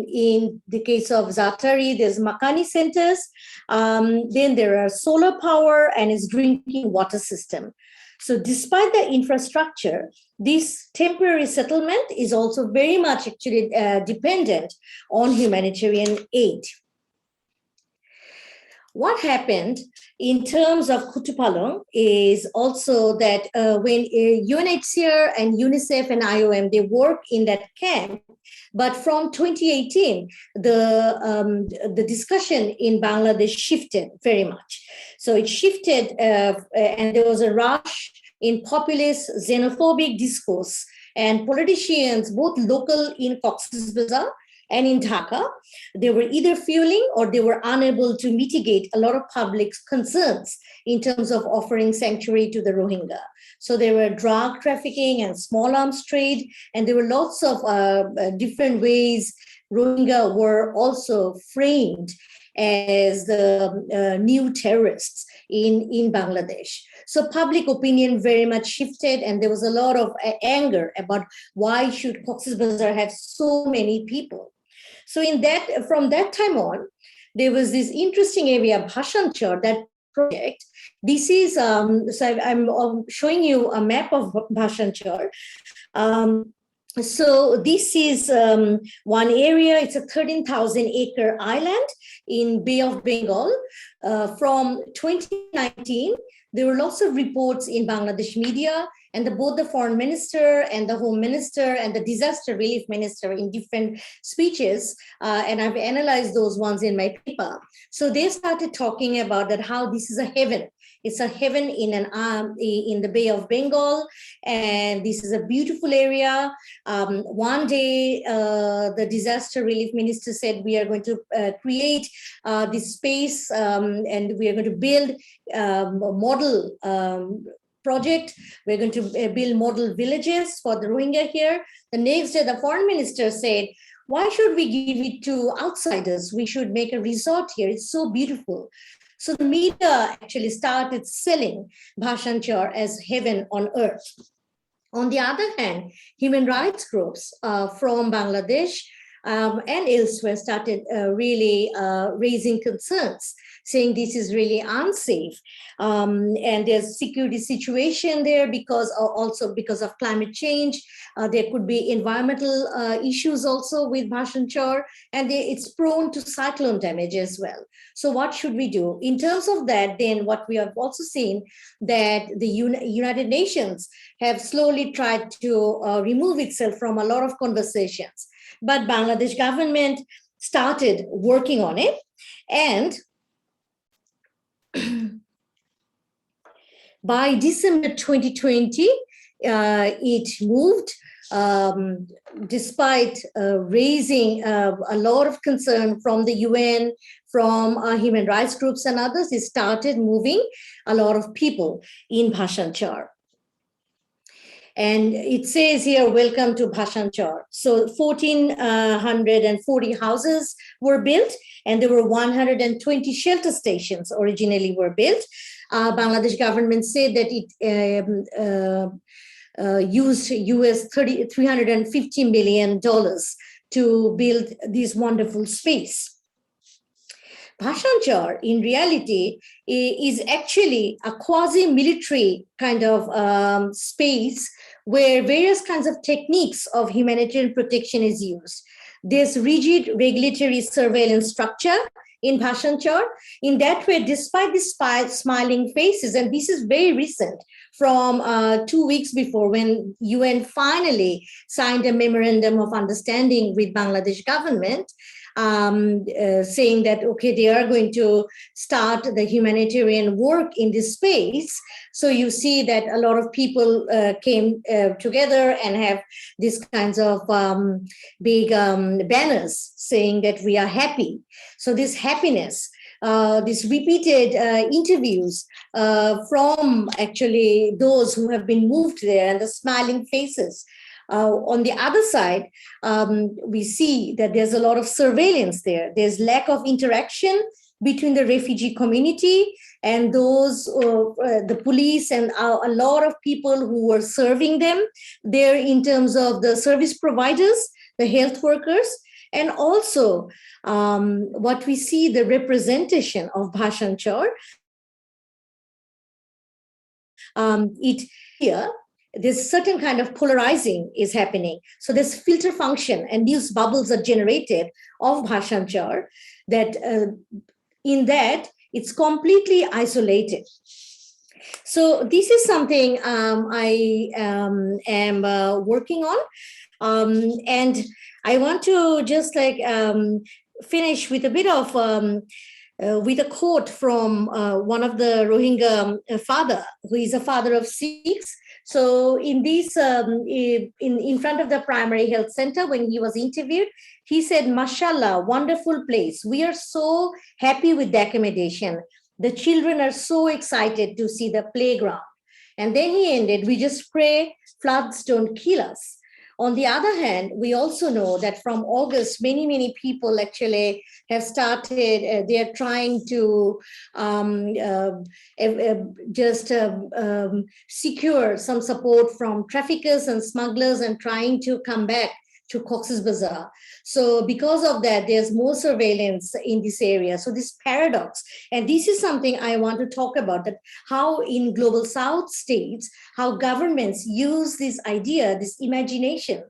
in the case of Zatari, there's Makani centers. Then there are solar power and its drinking water system. So despite the infrastructure, this temporary settlement is also very much actually dependent on humanitarian aid. What happened in terms of Kutupalong is also that when UNHCR and UNICEF and IOM, they work in that camp, but from 2018, the discussion in Bangladesh shifted very much. So it shifted and there was a rush in populist xenophobic discourse, and politicians, both local in Cox's Bazar and in Dhaka, they were either fueling or they were unable to mitigate a lot of public concerns in terms of offering sanctuary to the Rohingya. So there were drug trafficking and small arms trade, and there were lots of different ways Rohingya were also framed as the new terrorists in Bangladesh. So public opinion very much shifted, and there was a lot of anger about why should Cox's Bazar have so many people. So from that time on, there was this interesting area, Bhashanchar, that project. This is, so I'm showing you a map of Bhashanchar. So this is one area, it's a 13,000 acre island in Bay of Bengal. From 2019, there were lots of reports in Bangladesh media, and both the foreign minister and the home minister and the disaster relief minister in different speeches, and I've analyzed those ones in my paper. So they started talking about that, how this is a heaven. It's a heaven in the Bay of Bengal, and this is a beautiful area. One day, the disaster relief minister said, we are going to create this space, and we are going to build a model project. We're going to build model villages for the Rohingya here. The next day, the foreign minister said, why should we give it to outsiders? We should make a resort here. It's so beautiful. So the media actually started selling Bhashanchar as heaven on earth. On the other hand, human rights groups from Bangladesh and elsewhere started really raising concerns, saying this is really unsafe. And there's security situation there also because of climate change. There could be environmental issues also with Bhashanchar, and it's prone to cyclone damage as well. So what should we do? In terms of that, then what we have also seen that the United Nations have slowly tried to remove itself from a lot of conversations. But Bangladesh government started working on it, and by December 2020, it moved, despite raising a lot of concern from the UN, from human rights groups and others. It started moving a lot of people in Bhashanchar. And it says here, welcome to Bhashanchar. So 1,440 houses were built, and there were 120 shelter stations originally were built. Bangladesh government said that it used US $350 million to build this wonderful space. Bhashanchar, in reality, is actually a quasi-military kind of space where various kinds of techniques of humanitarian protection is used. There's rigid regulatory surveillance structure in Bhashanchar. In that way, despite the smiling faces, and this is very recent, from 2 weeks before, when UN finally signed a memorandum of understanding with Bangladesh government, saying that, okay, they are going to start the humanitarian work in this space. So you see that a lot of people came together and have these kinds of big banners saying that we are happy. So this happiness, these repeated interviews from actually those who have been moved there, and the smiling faces. On the other side, we see that there's a lot of surveillance there. There's lack of interaction between the refugee community and those, the police, and a lot of people who were serving them there in terms of the service providers, the health workers, and also what we see, the representation of Bhashanchar. There's certain kind of polarizing is happening. So this filter function and news bubbles are generated of Bhashanchar that in that it's completely isolated. So this is something I am working on. And I want to just like finish with a bit of with a quote from one of the Rohingya father, who is a father of 6. So in this, in front of the primary health center, when he was interviewed, he said, "Mashallah, wonderful place. We are so happy with the accommodation. The children are so excited to see the playground." And then he ended, "We just pray floods don't kill us." On the other hand, we also know that from August, many people actually have started, they're trying to secure some support from traffickers and smugglers and trying to come back to Cox's Bazar. So because of that, there's more surveillance in this area. So this paradox, and this is something I want to talk about, that how in global South states, how governments use this idea, this imagination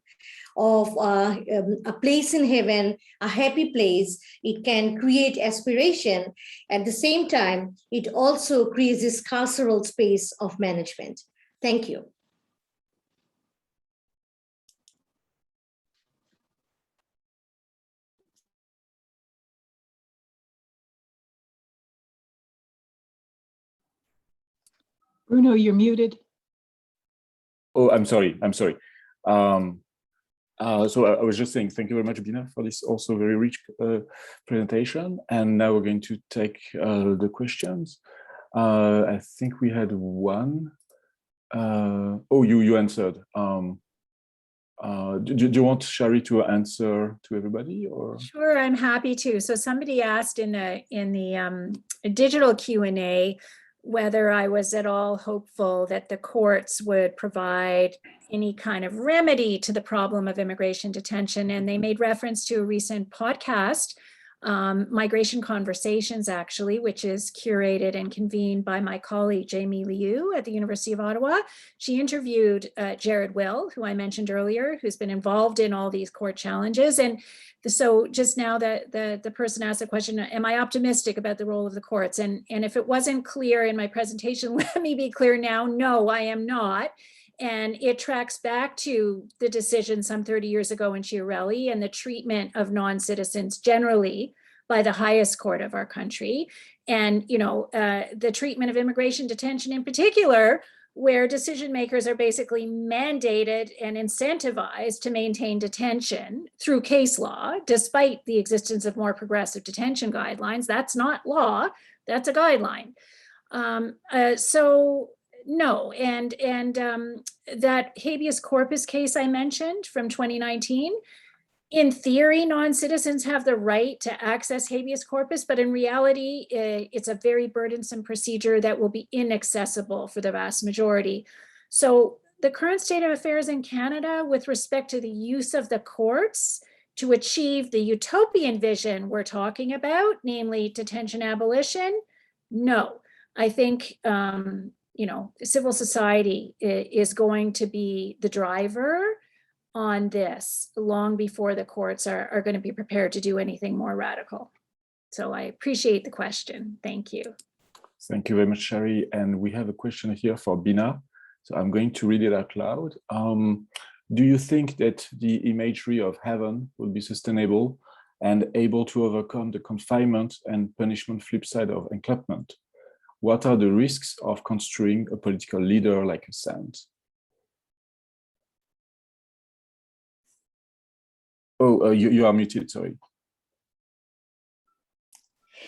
of a place in heaven, a happy place. It can create aspiration. At the same time, it also creates this carceral space of management. Thank you. Bruno, you're muted. Oh, I'm sorry. So I was just saying, thank you very much, Bina, for this also very rich presentation. And now we're going to take the questions. I think we had one. Oh, you answered. Do you want Sharry to answer to everybody, or? Sure, I'm happy to. So somebody asked in the digital Q&A whether I was at all hopeful that the courts would provide any kind of remedy to the problem of immigration detention. And they made reference to a recent podcast, Migration Conversations, actually, which is curated and convened by my colleague, Jamie Liu at the University of Ottawa. She interviewed Jared Will, who I mentioned earlier, who's been involved in all these court challenges. And so just now that the person asked the question, am I optimistic about the role of the courts? And if it wasn't clear in my presentation, let me be clear now, no, I am not. And it tracks back to the decision some 30 years ago in Chiarelli and the treatment of non-citizens generally by the highest court of our country. And, you know, the treatment of immigration detention in particular, where decision makers are basically mandated and incentivized to maintain detention through case law, despite the existence of more progressive detention guidelines. That's not law, that's a guideline. So no, and that habeas corpus case I mentioned from 2019, in theory, non-citizens have the right to access habeas corpus, but in reality, it's a very burdensome procedure that will be inaccessible for the vast majority. So the current state of affairs in Canada with respect to the use of the courts to achieve the utopian vision we're talking about, namely detention abolition? No. I think civil society is going to be the driver on this long before the courts are going to be prepared to do anything more radical. So I appreciate the question. Thank you. Thank you very much, Sharry. And we have a question here for Bina. So I'm going to read it out loud. Do you think that the imagery of heaven will be sustainable and able to overcome the confinement and punishment flip side of encampment? What are the risks of construing a political leader like a saint? Oh, you are muted, sorry.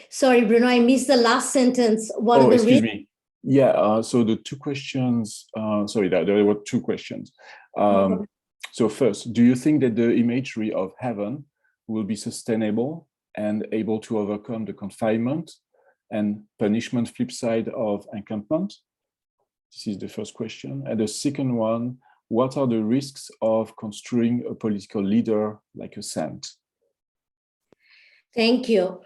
Sorry, Bruno, I missed the last sentence. What are the excuse risks? me. Yeah, so the two questions, sorry, there were two questions. So first, do you think that the imagery of heaven will be sustainable and able to overcome the confinement and punishment flip side of encampment? This is the first question. And the second one, what are the risks of construing a political leader like a saint? Thank you.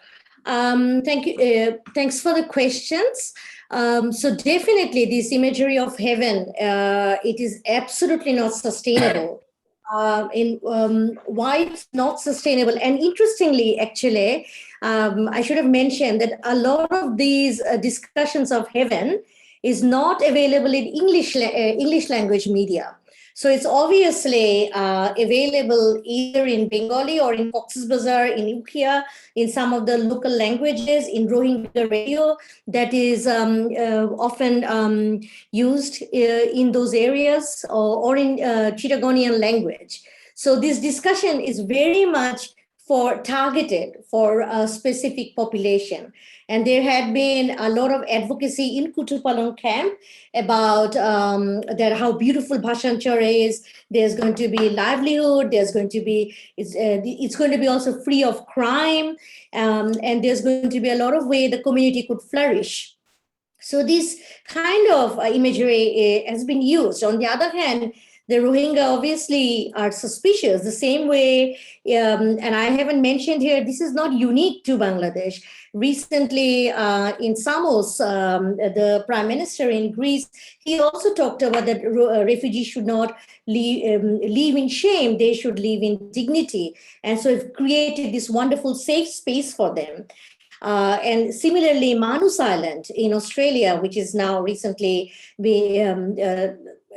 Thank you. Thanks for the questions. So definitely this imagery of heaven, it is absolutely not sustainable. Why it's not sustainable? And interestingly, actually, I should have mentioned that a lot of these discussions of heaven is not available in English language media. So it's obviously available either in Bengali or in Cox's Bazar, in Ukia, in some of the local languages, in Rohingya radio that is often used in those areas, or in Chittagonian language. So this discussion is very much targeted for a specific population. And there had been a lot of advocacy in Kutupalong camp about that how beautiful Bhashanchar is. There's going to be livelihood. There's going to be, it's going to be also free of crime. And there's going to be a lot of way the community could flourish. So this kind of imagery has been used. On the other hand, the Rohingya obviously are suspicious the same way, and I haven't mentioned here, this is not unique to Bangladesh. Recently in Samos, the prime minister in Greece, he also talked about that refugees should not live in shame, they should live in dignity. And so it created this wonderful safe space for them. And similarly, Manus Island in Australia, which is now recently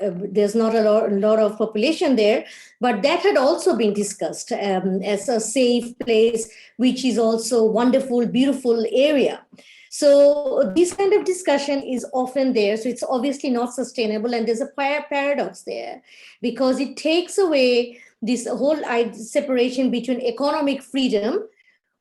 there's not a lot of population there, but that had also been discussed as a safe place, which is also wonderful, beautiful area. So this kind of discussion is often there. So it's obviously not sustainable. And there's a paradox there because it takes away this whole separation between economic freedom,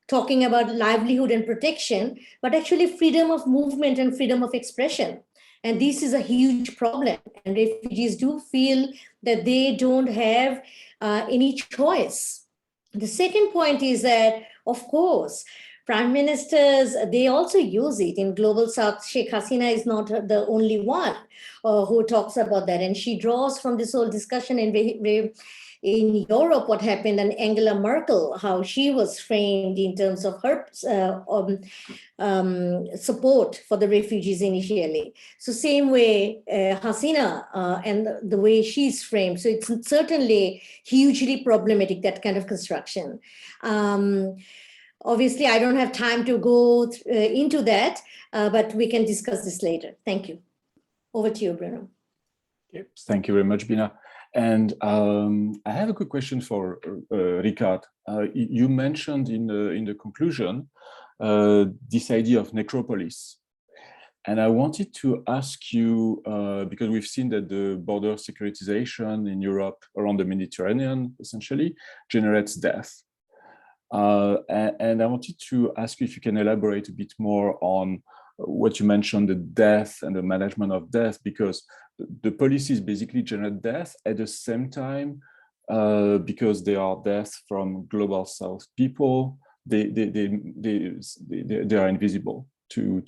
talking about livelihood and protection, but actually freedom of movement and freedom of expression. And this is a huge problem. And refugees do feel that they don't have any choice. The second point is that, of course, prime ministers, they also use it. In Global South, Sheikh Hasina is not the only one who talks about that. And she draws from this whole discussion in Europe, what happened, and Angela Merkel, how she was framed in terms of her support for the refugees initially. So same way, Hasina and the way she's framed. So it's certainly hugely problematic, that kind of construction. Obviously, I don't have time to go into that, but we can discuss this later. Thank you. Over to you, Bruno. Okay. Thank you very much, Bina. And I have a quick question for Ricard. You mentioned in the conclusion this idea of necropolis. And I wanted to ask you, because we've seen that the border securitization in Europe around the Mediterranean essentially generates death. And I wanted to ask you if you can elaborate a bit more on what you mentioned, the death and the management of death, because the policies basically generate death at the same time, because they are deaths from global South people. They are invisible to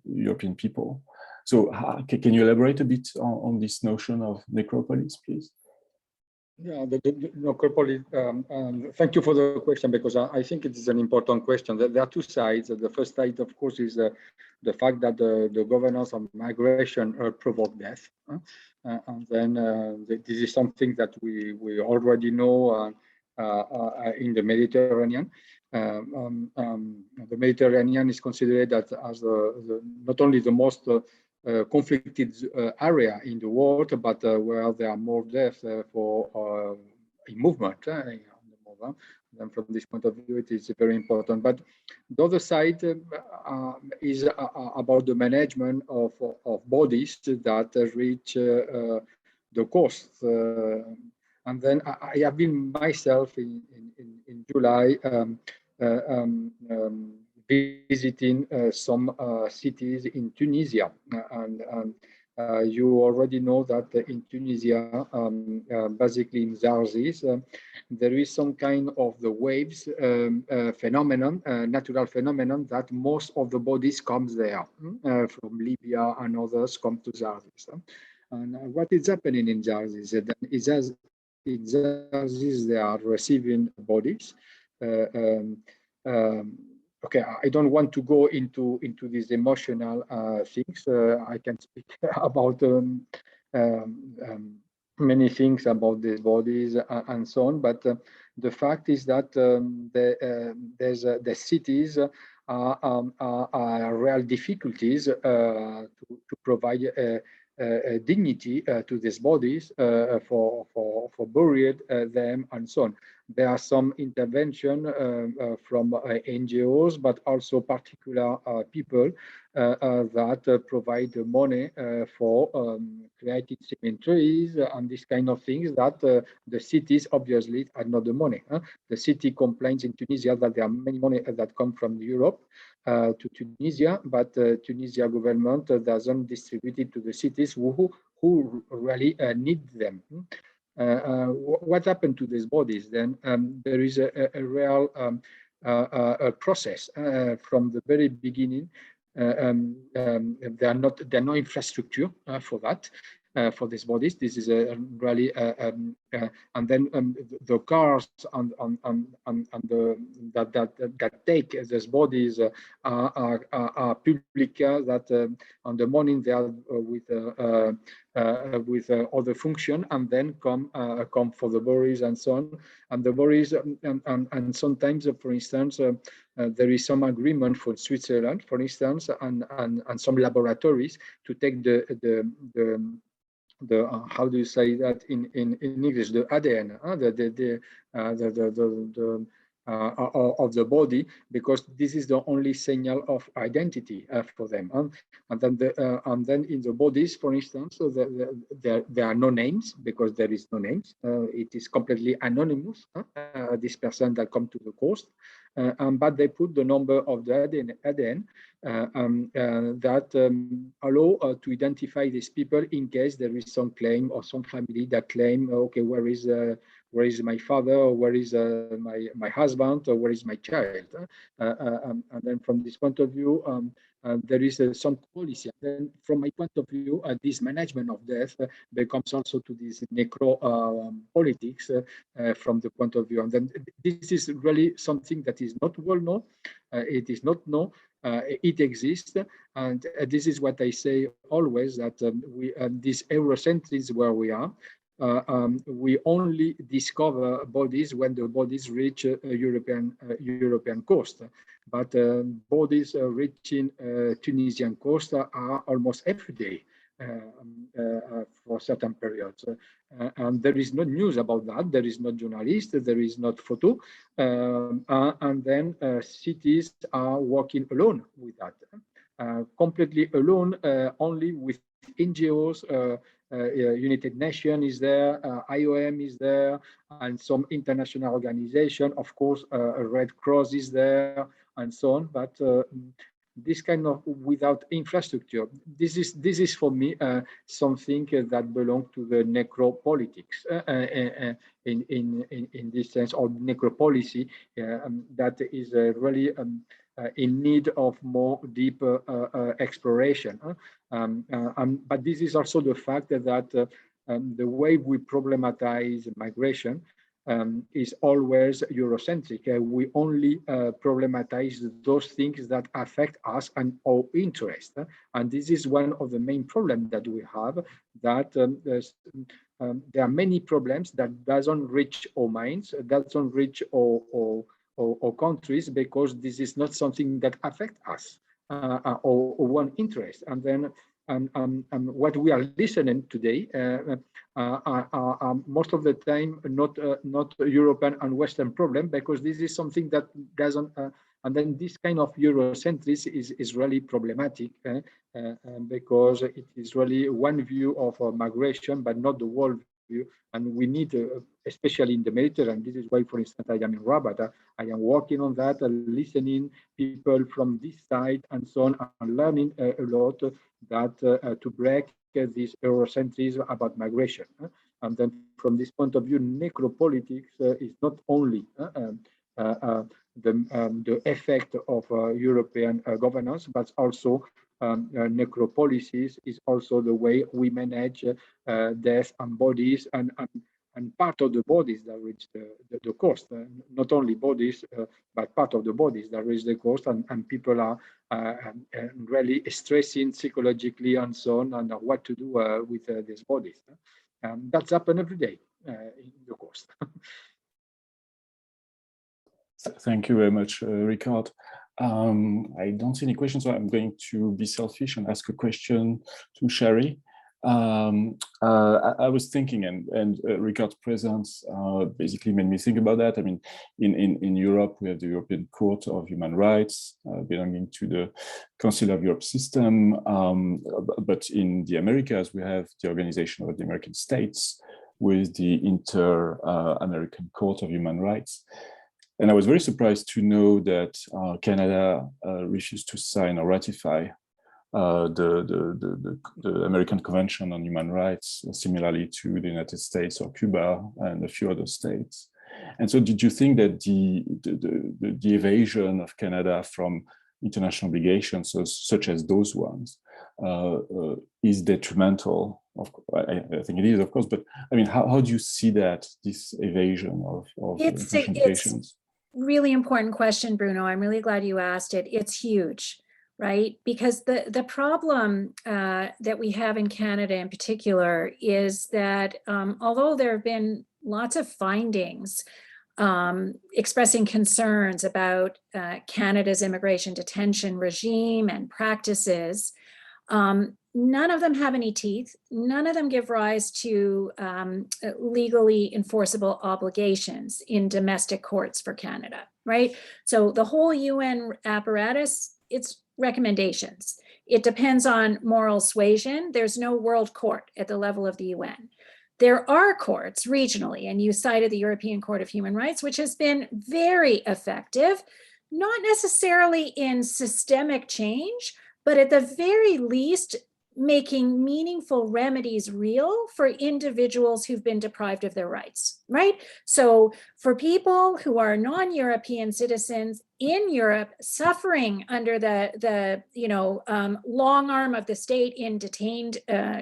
European people. So can you elaborate a bit on this notion of necropolis, please? Yeah, thank you for the question, because I think it is an important question. There are two sides. The first side, of course, is the fact that the governance of migration provoke death. And then this is something that we already know in the Mediterranean. The Mediterranean is considered as not only the most conflicted area in the world, but where there are more deaths for in movement. And from this point of view, it is very important. But the other side is about the management of bodies that reach the coast. And then I have been myself in July visiting some cities in Tunisia, and you already know that in Tunisia, basically in Zarzis, there is some kind of the waves phenomenon, natural phenomenon, that most of the bodies comes there from Libya and others come to Zarzis. And what is happening in Zarzis? In Zarzis, they are receiving bodies. Okay, I don't want to go into these emotional things. I can speak about many things about these bodies and so on. But the fact is that the cities are real difficulties to provide dignity to these bodies for buried them and so on. There are some intervention from NGOs, but also particular people that provide the money for creating cemeteries and this kind of things that the cities obviously had not the money. The city complains in Tunisia that there are many money that come from Europe to Tunisia, but Tunisia government doesn't distribute it to the cities who really need them. What happened to these bodies? Then there is a real process from the very beginning. There are no infrastructure for that. For these bodies, this is a really, and then the cars that take these bodies are public. That on the morning they are with other function, and then come for the bodies and so on. And the bodies, and sometimes, for instance, there is some agreement for Switzerland, for instance, and some laboratories to take the how do you say that in English, the ADN, of the body, because this is the only signal of identity for them. And then in the bodies, for instance, so there are no names, because there is no names. It is completely anonymous. This person that come to the coast, but they put the number of the ADN that allow to identify these people in case there is some claim or some family that claim, okay, where is my father, or where is my husband, or where is my child? And then from this point of view, there is some policy. Then from my point of view, this management of death becomes also to this necro politics from the point of view. And then this is really something that is not well known. It is not known. It exists, and this is what I say always, that this Eurocentrism where we are, we only discover bodies when the bodies reach European coast. But bodies reaching Tunisian coast are almost every day for certain periods. And there is no news about that. There is no journalist. There is not photo. And then cities are working alone with that, completely alone, only with NGOs. United Nations is there, IOM is there, and some international organization. Of course, Red Cross is there, and so on. But this kind of without infrastructure, this is for me something that belongs to the necropolitics in this sense, or necropolicy that is really in need of more deeper exploration. But this is also the fact that the way we problematize migration is always Eurocentric. We only problematize those things that affect us and our interest. And this is one of the main problems that we have, that there are many problems that doesn't reach our minds, doesn't reach our countries, because this is not something that affects us or one interest. And then what we are listening today are most of the time not European and Western problem, because this is something that doesn't. And then this kind of Eurocentrism is really problematic because it is really one view of migration, but not the world view. And we need, especially in the Mediterranean, this is why, for instance, I am in Rabat. I am working on that, listening people from this side and so on, and learning a lot that to break this Eurocentrism about migration. And then from this point of view, necropolitics is not only the effect of European governance, but also necropolicies is also the way we manage death and bodies and part of the bodies that reach the coast. Not only bodies, but part of the bodies that reach the coast, and people are really stressing psychologically and so on, and what to do with these bodies. That's happened every day in the coast. Thank you very much, Ricard. I don't see any questions, so I'm going to be selfish and ask a question to Sharryn. I was thinking, and Ricard's presence basically made me think about that. I mean, in Europe, we have the European Court of Human Rights belonging to the Council of Europe system, but in the Americas, we have the Organization of the American States with the Inter-American Court of Human Rights. And I was very surprised to know that Canada refused to sign or ratify the American Convention on Human Rights, similarly to the United States or Cuba and a few other states. And so did you think that the evasion of Canada from international obligations, such as those ones, is detrimental? I think it is, of course, but I mean, how do you see that, this evasion of international obligations? Really important question, Bruno. I'm really glad you asked it. It's huge, right? Because the problem that we have in Canada in particular is that although there have been lots of findings expressing concerns about Canada's immigration detention regime and practices, none of them have any teeth. None of them give rise to legally enforceable obligations in domestic courts for Canada, right? So the whole UN apparatus, it's recommendations. It depends on moral suasion. There's no world court at the level of the UN. There are courts regionally, and you cited the European Court of Human Rights, which has been very effective, not necessarily in systemic change, but at the very least, making meaningful remedies real for individuals who've been deprived of their rights, right? So for people who are non-European citizens in Europe suffering under the long arm of the state in detained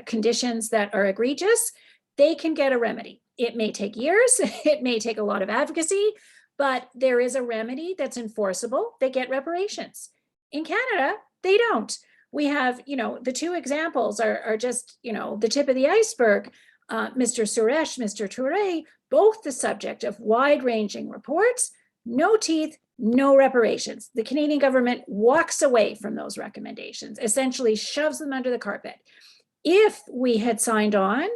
conditions that are egregious, they can get a remedy. It may take years, it may take a lot of advocacy, but there is a remedy that's enforceable. They get reparations. In Canada, they don't. We have, the two examples are just, the tip of the iceberg. Mr. Suresh, Mr. Toure, both the subject of wide-ranging reports, no teeth, no reparations. The Canadian government walks away from those recommendations, essentially shoves them under the carpet. If we had signed on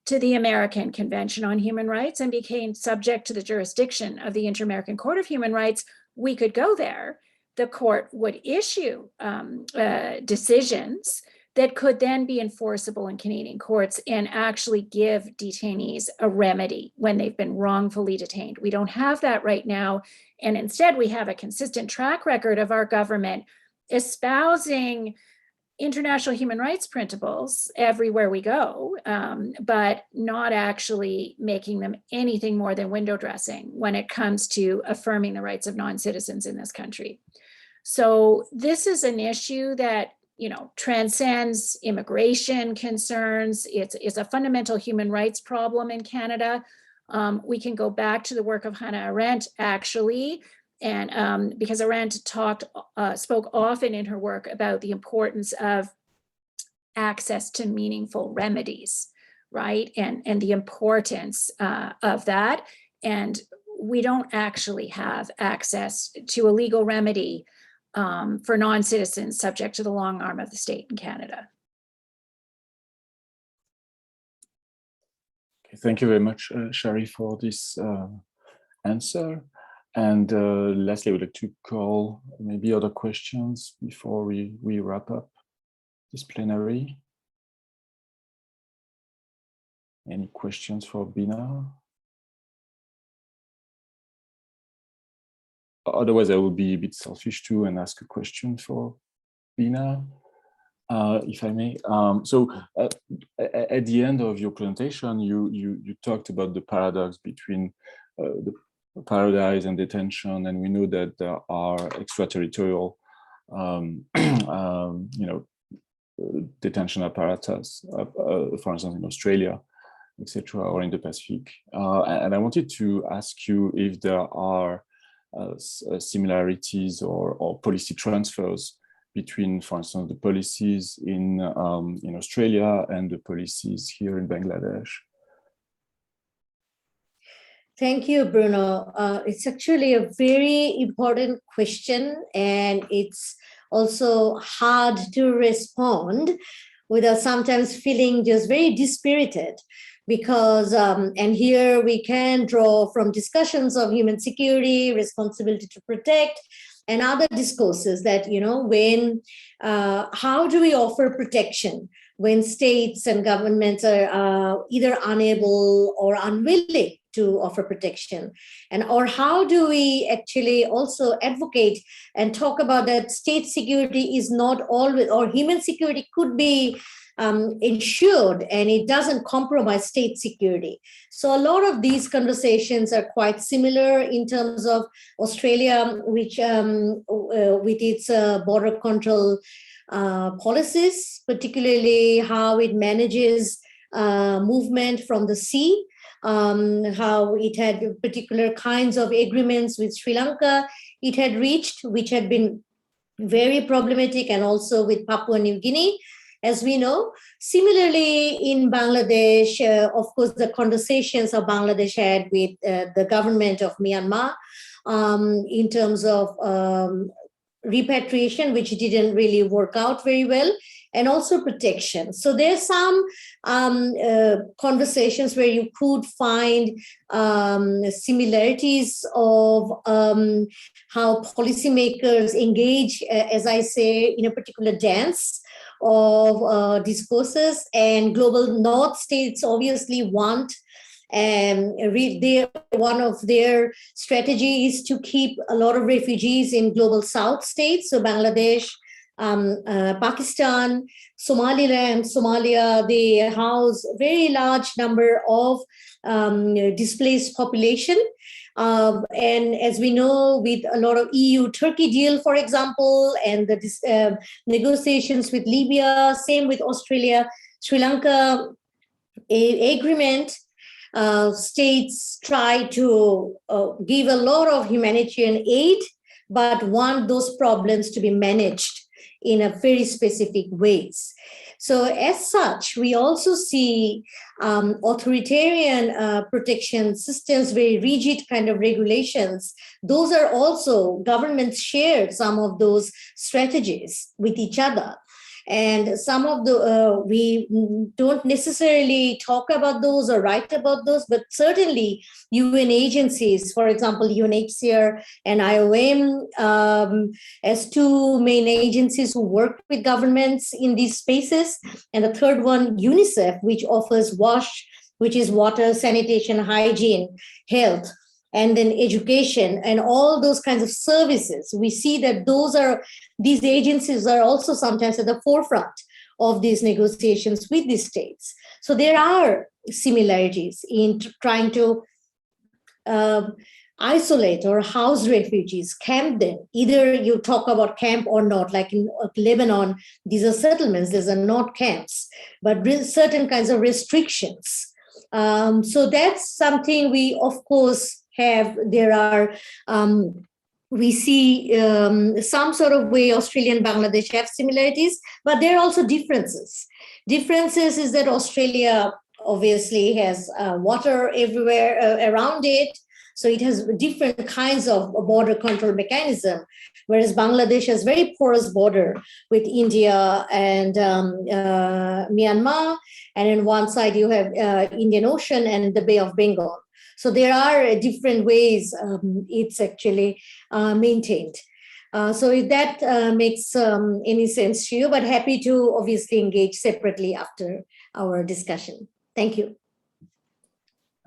to the American Convention on Human Rights and became subject to the jurisdiction of the Inter-American Court of Human Rights, we could go there. The court would issue decisions that could then be enforceable in Canadian courts and actually give detainees a remedy when they've been wrongfully detained. We don't have that right now. And instead, we have a consistent track record of our government espousing international human rights principles everywhere we go, but not actually making them anything more than window dressing when it comes to affirming the rights of non-citizens in this country. So this is an issue that, transcends immigration concerns. It's a fundamental human rights problem in Canada. We can go back to the work of Hannah Arendt, actually, and because Arendt spoke often in her work about the importance of access to meaningful remedies, right? And the importance of that. And we don't actually have access to a legal remedy for non-citizens subject to the long arm of the state in Canada. Okay, thank you very much, Sharry, for this answer. And lastly, I would like to call maybe other questions before we wrap up this plenary. Any questions for Bina? Otherwise, I would be a bit selfish too and ask a question for Bina, if I may. At the end of your presentation, you talked about the paradox between the paradise and detention, and we know that there are extraterritorial, detention apparatus, for instance, in Australia, etc., or in the Pacific. And I wanted to ask you if there are similarities or policy transfers between, for instance, the policies in Australia and the policies here in Bangladesh. Thank you, Bruno. It's actually a very important question, and it's also hard to respond without sometimes feeling just very dispirited. Because, and here we can draw from discussions of human security, responsibility to protect, and other discourses that, when, how do we offer protection when states and governments are either unable or unwilling to offer protection? And or how do we actually also advocate and talk about that state security is not always, or human security could be ensured, and it doesn't compromise state security. So a lot of these conversations are quite similar in terms of Australia, which with its border control policies, particularly how it manages movement from the sea, how it had particular kinds of agreements with Sri Lanka it had reached, which had been very problematic, and also with Papua New Guinea, as we know. Similarly, in Bangladesh, of course, the conversations of Bangladesh had with the government of Myanmar in terms of repatriation, which didn't really work out very well, and also protection. So there's some conversations where you could find similarities of how policymakers engage, as I say, in a particular dance of discourses, and global North states obviously want, and one of their strategies is to keep a lot of refugees in global South states, so Bangladesh, Pakistan, Somaliland, Somalia. They house a very large number of displaced population. And as we know, with a lot of EU-Turkey deal, for example, and the negotiations with Libya, same with Australia, Sri Lanka agreement, states try to give a lot of humanitarian aid, but want those problems to be managed in a very specific ways. So as such, we also see authoritarian protection systems, very rigid kind of regulations. Those are also, governments share some of those strategies with each other. And some of the, we don't necessarily talk about those or write about those, but certainly UN agencies, for example, UNHCR and IOM, as two main agencies who work with governments in these spaces. And the third one, UNICEF, which offers WASH, which is water, sanitation, hygiene, health, and then education, and all those kinds of services. We see that these agencies are also sometimes at the forefront of these negotiations with these states. So there are similarities in trying to isolate or house refugees, camp them. Either you talk about camp or not, like in Lebanon, these are settlements, these are not camps, but certain kinds of restrictions. So that's something we, of course, have. There are, we see some sort of way Australia and Bangladesh have similarities, but there are also differences. Differences is that Australia obviously has water everywhere around it. So it has different kinds of border control mechanism, whereas Bangladesh has very porous border with India and Myanmar. And on one side, you have Indian Ocean and the Bay of Bengal. So there are different ways it's actually maintained. So if that makes any sense to you, but happy to obviously engage separately after our discussion. Thank you.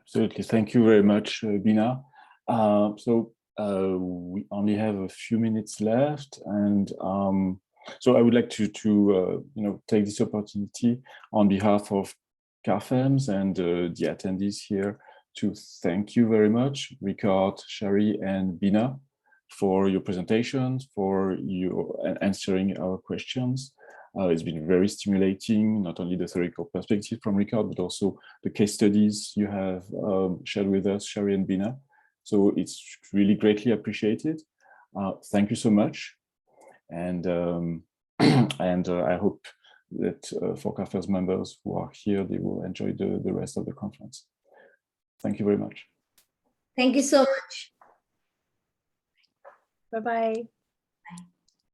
Absolutely. Thank you very much, Bina. We only have a few minutes left, and so I would like to take this opportunity on behalf of CARFMS and the attendees here to thank you very much, Ricard, Sharryn, and Bina, for your presentations, for your answering our questions. It's been very stimulating, not only the theoretical perspective from Ricard, but also the case studies you have shared with us, Sharryn and Bina. So it's really greatly appreciated. Thank you so much. And I hope that for CARFMS members who are here, they will enjoy the rest of the conference. Thank you very much. Thank you so much. Bye-bye.